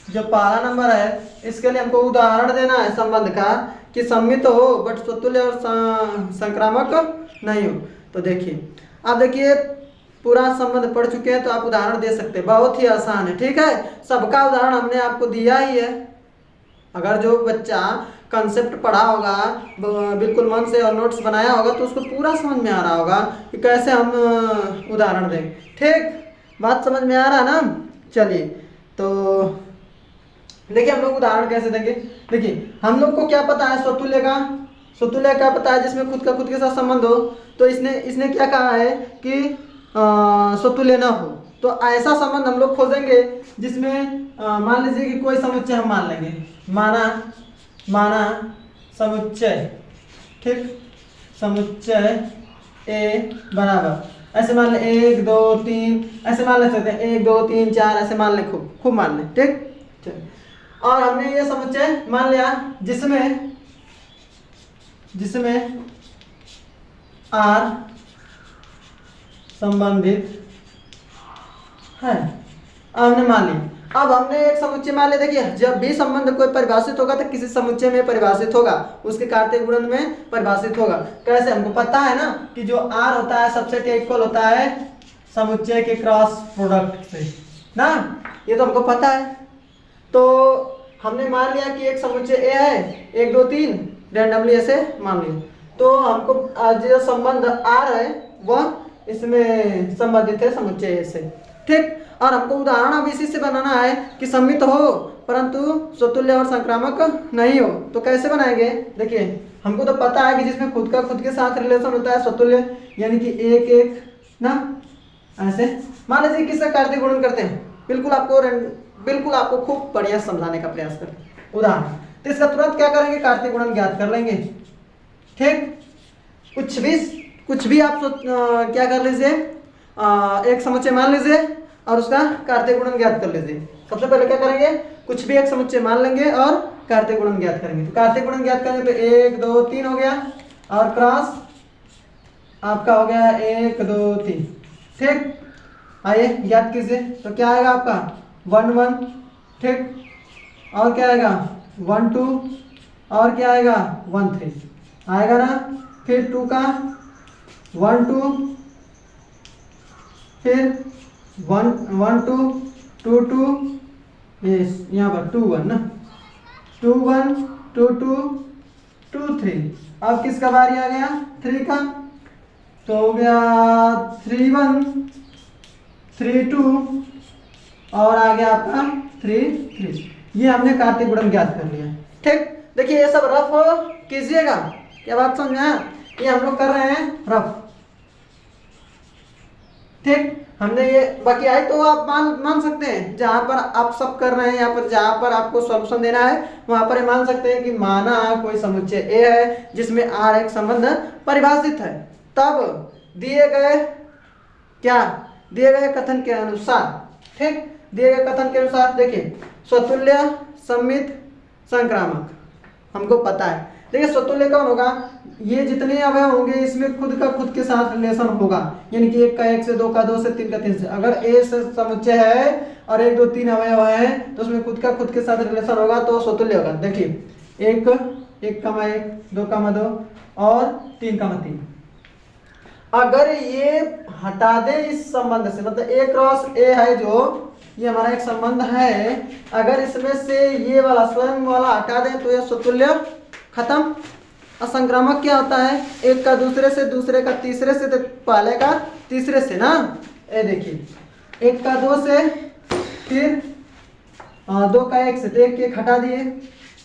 जो पहला नंबर है, इसके लिए हमको उदाहरण देना है संबंध का कि सम्मित हो बट स्वतुल्य और संक्रामक नहीं हो। तो देखिए, आप देखिए पूरा संबंध पढ़ चुके हैं तो आप उदाहरण दे सकते हैं, बहुत ही आसान है। ठीक है, सबका उदाहरण हमने आपको दिया ही है। अगर जो बच्चा कंसेप्ट पढ़ा होगा बिल्कुल मन से और नोट्स बनाया होगा तो उसको पूरा समझ में आ रहा होगा कि कैसे हम उदाहरण दें। ठीक, बात समझ में आ रहा है ना? चलिए, तो देखिए हम लोग उदाहरण कैसे देंगे। देखिए, हम लोग को क्या पता है स्वतुल्य का, स्वतुल्य क्या पता है जिसमें खुद के साथ संबंध हो। तो इसने क्या कहा है कि स्वतुल्य ना हो। तो ऐसा संबंध हम लोग खोजेंगे जिसमें मान लीजिए कि कोई समुच्चय हम मान लेंगे, माना समुच्चय। ठीक, समुच्चय ए बराबर ऐसे मान लें 1 2 3, ऐसे मान ले सकते हैं 1 2 3 4, ऐसे मान लें, खूब मान लें। ठीक, चलिए, और हमने ये समुच्चय मान लिया जिसमें आर संबंधित है। हमने मान लिया। अब हमने एक समुच्चय मान लिया। देखिए, जब भी संबंध कोई परिभाषित होगा तो किसी समुच्चय में परिभाषित होगा, उसके कार्तीय गुणन में परिभाषित होगा। कैसे? हमको पता है ना कि जो आर होता है सबसेट इक्वल होता है समुच्चय के क्रॉस प्रोडक्ट से ना, ये तो हमको पता है। तो हमने मान लिया कि एक समुच्चय ए है, 1 2 3 रैंडमली ऐसे मान लिया। तो हमको जो संबंध आर है वह इसमें संबंधित है समुच्चय ए से। ठीक, और हमको उदाहरण अब इसी से बनाना है कि सम्मित हो परंतु स्वतुल्य और संक्रामक नहीं हो। तो कैसे बनाएंगे? देखिए, हमको तो पता है कि जिसमें खुद के साथ रिलेशन होता है स्वतुल्य, यानी कि 1 1 ना, ऐसे मान लीजिए किसका कार्तीय गुणन करते हैं। बिल्कुल आपको खूब बढ़िया समझाने का प्रयास करते हैं उदाहरण। तो इसका तुरंत क्या करेंगे? कार्तीय गुणन ज्ञात कर लेंगे। ठीक, कुछ भी आप क्या कर लीजिए, एक समुच्चय मान लीजिए और उसका कार्तीय गुणन ज्ञात कर लीजिए। सबसे पहले क्या करेंगे? कुछ भी एक समुच्चय मान लेंगे और कार्तीय गुणन ज्ञात करेंगे। तो कार्तीय गुणन ज्ञात करेंगे तो 1 2 3 हो गया और क्रॉस आपका हो गया 1 2 3। ठीक, आइए ज्ञात कीजिए। तो क्या आएगा आपका 1 1। ठीक, और क्या आएगा 1 2, और क्या आएगा 1 3 आएगा ना। फिर 2 का 1 2, फिर 1 1 2 2 2, यहाँ पर 2 1 ना, 2 1 2 2 2 3। अब किसका बारी आ गया? 3 का। तो हो गया 3 1 3 2 और आ गया आपका 3 3। ये हमने कार्तीय गुणन ज्ञात कर लिया। ठीक, देखिए ये सब रफ कीजिएगा। क्या बात समझ में आया? ये हम लोग कर रहे हैं रफ। ठीक, हमने ये बाकी आई तो आप मान सकते हैं जहां पर आप सब कर रहे हैं, यहाँ पर जहां पर आपको सॉल्यूशन देना है वहां पर मान सकते हैं कि माना कोई समुच्चय ए है जिसमें आर एक संबंध परिभाषित है, तब दिए गए कथन के अनुसार, ठीक, दिए गए कथन के अनुसार देखिए स्वतुल्य, सम्मित, संक्रामक हमको पता है। देखिए स्वतुल्य कौन होगा? ये जितने अवयव होंगे इसमें खुद के साथ रिलेशन होगा, यानी कि 1 का 1 से, 2 का 2 से, 3 का 3 से। अगर ए से समुच्चय है और 1 2 3 अवयव है तो उसमें खुद के साथ रिलेशन होगा तो स्वतुल्य होगा। देखिए 1 1,1, 2,2 और 3,3। अगर ये हटा दें इस संबंध से, मतलब A क्रॉस A है जो ये हमारा एक संबंध है, अगर इसमें से ये वाला स्वयं वाला हटा दें तो ये स्वतुल्य खत्म। असंक्रामक क्या होता है? एक का दूसरे से, दूसरे का तीसरे से, तो पहले का तीसरे से ना। ये देखिए, एक का दो से, फिर दो का एक से, तो एक एक हटा दिए,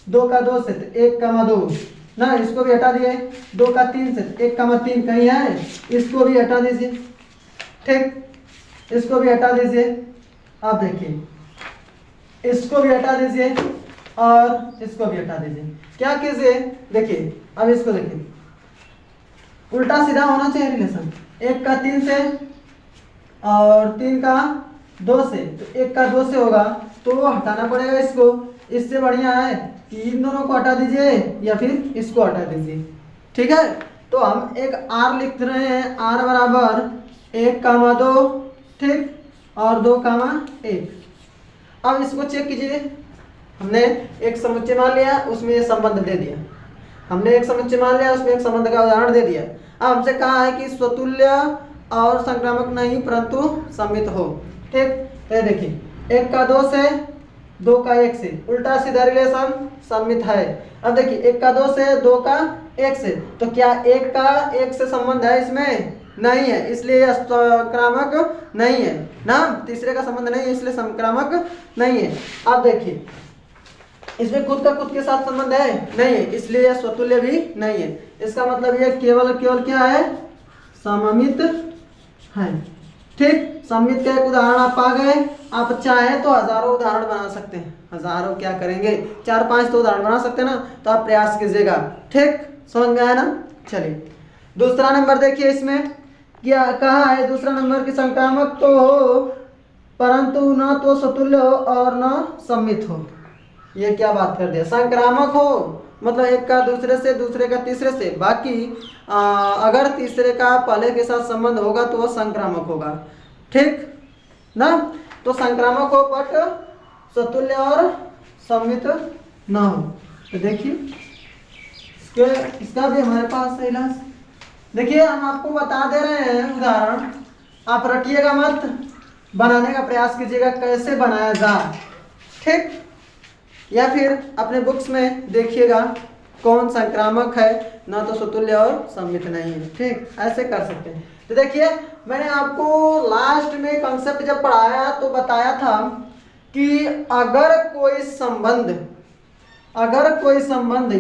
दो का दो से तो 1,2 ना, इसको भी हटा दिए, दो का तीन से 1,3 कहीं है, इसको भी हटा दीजिए। ठीक, इसको भी हटा दीजिए। अब देखिए, इसको भी हटा दीजिए और इसको भी हटा दीजिए। क्या कीजिए, देखिए अब इसको देखिए, उल्टा सीधा होना चाहिए रिलेशन। 1 का 3 से और 3 का 2 से, तो 1 का 2 से होगा तो हटाना पड़ेगा इसको। इससे बढ़िया है कि इन दोनों को हटा दीजिए या फिर इसको हटा दीजिए। ठीक है, तो हम एक R लिख रहे हैं, R बराबर 1,2, ठीक, और 2,1। अब इसको चेक कीजिए, हमने एक समुच्चय मान लिया, उसमें ये संबंध दे दिया। हमने एक समुच्चय मान लिया, उसमें एक संबंध का उदाहरण दे दिया। अब हमसे कहा है कि स्वतुल्य और संक्रामक नहीं परंतु सममित हो। ठीक, तो देखिए, 1 का 2 से, 2 का 1 से, उल्टा सीधा रिलेशन सममित है। अब देखिए, 1 का 2 से, 2 का 1 से, तो क्या 1 का 1 से संबंध है? इसमें नहीं है, इसलिए यह संक्रामक नहीं है ना, तीसरे का संबंध नहीं है इसलिए संक्रामक नहीं है। अब देखिए, इसमें खुद का खुद के साथ संबंध है? नहीं है, इसलिए यह स्वतुल्य भी नहीं है। इसका मतलब यह केवल केवल क्या है? सममित है। ठीक, सममित का एक उदाहरण आप पा गए। आप चाहे तो हजारों उदाहरण बना सकते हैं, हजारों क्या करेंगे, 4-5 तो उदाहरण बना सकते हैं ना, तो आप प्रयास कीजिएगा। ठीक, समझ में आया ना? चलिए दूसरा नंबर देखिए, इसमें क्या कहा है? दूसरा नंबर की संक्रामक तो हो परंतु न तो स्वतुल्य हो और न सममित हो। ये क्या बात कर दिया? संक्रामक हो मतलब एक का दूसरे से, दूसरे का तीसरे से, बाकी अगर तीसरे का पहले के साथ संबंध होगा तो वह संक्रामक होगा। ठीक ना, तो संक्रामक हो बट स्वतुल्य और सममित ना हो। तो देखिए इसका भी हमारे पास है इलाज। देखिए, हम आपको बता दे रहे हैं उदाहरण, आप रटिएगा मत, बनाने का प्रयास कीजिएगा कैसे बनाया जाए। ठीक, या फिर अपने बुक्स में देखिएगा कौन संक्रामक है, ना तो स्वतुल्य और सममित नहीं है। ठीक, ऐसे कर सकते हैं। तो देखिए, मैंने आपको लास्ट में कॉन्सेप्ट जब पढ़ाया तो बताया था कि अगर कोई संबंध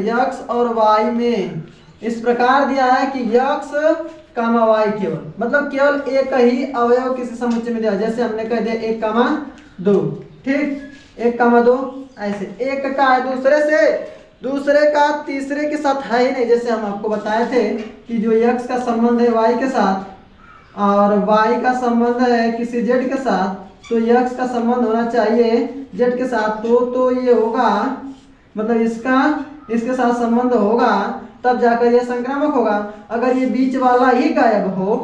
x और y में इस प्रकार दिया है कि x, y केवल, मतलब केवल एक ही अवयव किसी समुच्चय में दिया, जैसे हमने कह दिया 1,2। ठीक, 1,2 ऐसे, एक का है दूसरे से, दूसरे का तीसरे के साथ है ही नहीं। जैसे हम आपको बताए थे कि जो x का संबंध है y के साथ और y का संबंध है किसी z के साथ, तो x का संबंध होना चाहिए z के साथ, तो ये होगा, मतलब इसके साथ संबंध होगा तब जाकर यह संक्रामक होगा। अगर ये बीच वाला ही गायब हो,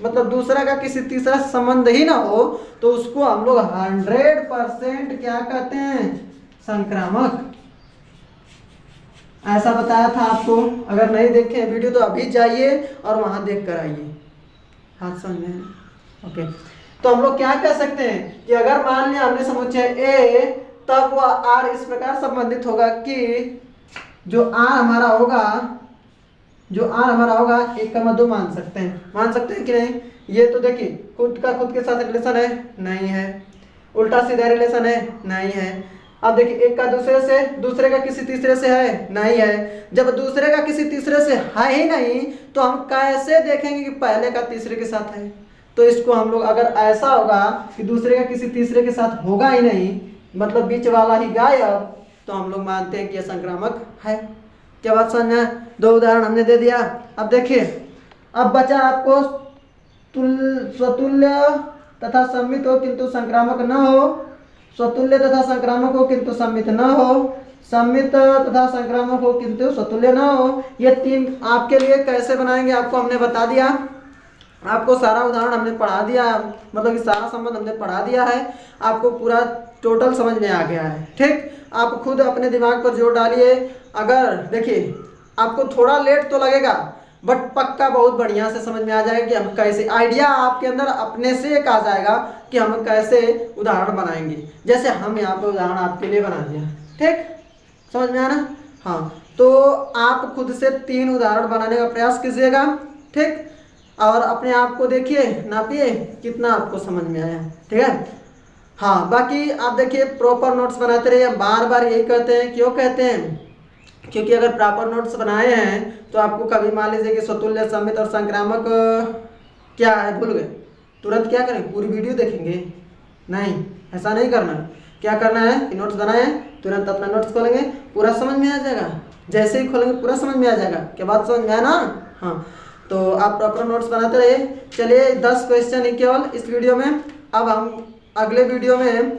मतलब दूसरा का किसी तीसरा संबंध ही ना हो, तो उसको हम लोग 100% क्या कहते हैं? संक्रामक। ऐसा बताया था आपको। अगर नहीं देखे वीडियो तो अभी जाइए और वहां देख कर आइए। हाथ समझे? ओके, तो हम लोग क्या कह सकते हैं कि अगर मान लिया हमने समुच्चय ए, तब वह आर इस प्रकार संबंधित होगा कि जो आर हमारा होगा 1,2 मान सकते हैं कि नहीं? ये तो देखिए, खुद का खुद के साथ रिलेशन है? नहीं है। उल्टा सीधा रिलेशन है? नहीं है। अब देखिए, एक का दूसरे से, दूसरे का किसी तीसरे से है? नहीं है। जब दूसरे का किसी तीसरे से है ही नहीं, तो हम कैसे देखेंगे कि पहले का तीसरे के साथ है? तो इसको हम लोग, अगर ऐसा होगा कि दूसरे का किसी तीसरे के साथ होगा ही नहीं, मतलब बीच वाला ही गायब, तो हम लोग मानते हैं कि यह संक्रामक है। क्या बात समझ में? 2 उदाहरण हमने दे दिया। अब देखिए, अब बचा आपको स्वतुल्य तथा सममित हो किंतु संक्रामक न हो, स्वतुल्य तथा संक्रामक हो किंतु सममित न हो, सममित तथा संक्रामक हो किंतु स्वतुल्य न हो। ये 3 आपके लिए कैसे बनाएंगे आपको हमने बता दिया। आपको सारा उदाहरण हमने पढ़ा दिया, मतलब कि सारा संबंध हमने पढ़ा दिया है, आपको पूरा टोटल समझ में आ गया है। ठीक, आप खुद अपने दिमाग पर जोर डालिए। अगर देखिए आपको थोड़ा लेट तो लगेगा बट पक्का बहुत बढ़िया से समझ में आ जाएगा कि हम कैसे, आइडिया आपके अंदर अपने से एक आ जाएगा कि हम कैसे उदाहरण बनाएंगे। जैसे हम यहाँ पे उदाहरण आपके लिए बना दिया, ठीक, समझ में आना। हाँ, तो आप खुद से 3 उदाहरण बनाने का प्रयास कीजिएगा, ठीक, और अपने आप को देखिए, नापिए कितना आपको समझ में आया, ठीक है। हाँ, बाकी आप देखिए प्रॉपर नोट्स बनाते रहिए। बार बार यही कहते हैं, क्यों कहते हैं, क्योंकि अगर प्रॉपर नोट्स बनाए हैं तो आपको कभी मान लीजिए कि स्वतुल्य, समित और संक्रामक क्या है भूल गए, तुरंत क्या करें, पूरी वीडियो देखेंगे? नहीं, ऐसा नहीं करना। क्या करना है कि नोट्स बनाए, तुरंत अपना नोट्स खोलेंगे, पूरा समझ में आ जाएगा। जैसे ही खोलेंगे पूरा समझ में आ जाएगा। क्या बात समझ में आया ना? हाँ, तो आप प्रॉपर नोट्स बनाते रहिए। चलिए 10 क्वेश्चन ही केवल इस वीडियो में। अब हम अगले वीडियो में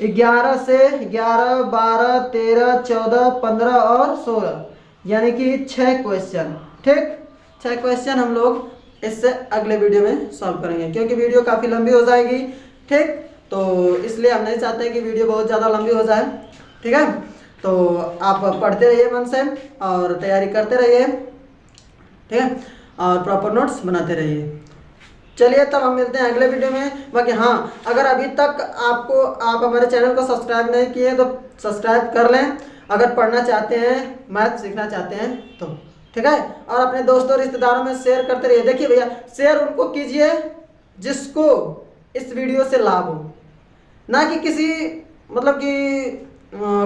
11 से 11, 12, 13, 14, 15 और 16 यानी कि 6 क्वेश्चन, ठीक, 6 क्वेश्चन हम लोग इससे अगले वीडियो में सॉल्व करेंगे, क्योंकि वीडियो काफ़ी लंबी हो जाएगी, ठीक, तो इसलिए हम नहीं चाहते कि वीडियो बहुत ज़्यादा लंबी हो जाए, ठीक है। तो आप पढ़ते रहिए मन से और तैयारी करते रहिए, ठीक है, और प्रॉपर नोट्स बनाते रहिए। चलिए तब हम मिलते हैं अगले वीडियो में। बाकी हाँ, अगर अभी तक आप हमारे चैनल को सब्सक्राइब नहीं किए तो सब्सक्राइब कर लें, अगर पढ़ना चाहते हैं, मैथ सीखना चाहते हैं तो, ठीक है, और अपने दोस्तों रिश्तेदारों में शेयर करते रहिए। देखिए भैया, शेयर उनको कीजिए जिसको इस वीडियो से लाभ हो, ना कि किसी मतलब कि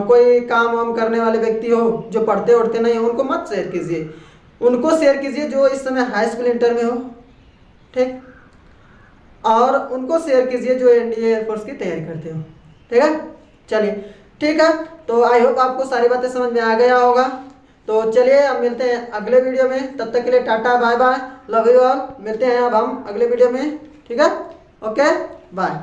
कोई काम वाम करने वाले व्यक्ति हो जो पढ़ते उढ़ते नहीं हो, उनको मत शेयर कीजिए। उनको शेयर कीजिए जो इस समय हाई स्कूल इंटर में हो, ठीक, और उनको शेयर कीजिए जो NDA एयरफोर्स की तैयारी करते हो, ठीक है। चलिए ठीक है, तो आई होप आपको सारी बातें समझ में आ गया होगा। तो चलिए अब मिलते हैं अगले वीडियो में, तब तक के लिए tata bye bye, love you all. मिलते हैं अब हम अगले वीडियो में, ठीक है, ओके बाय।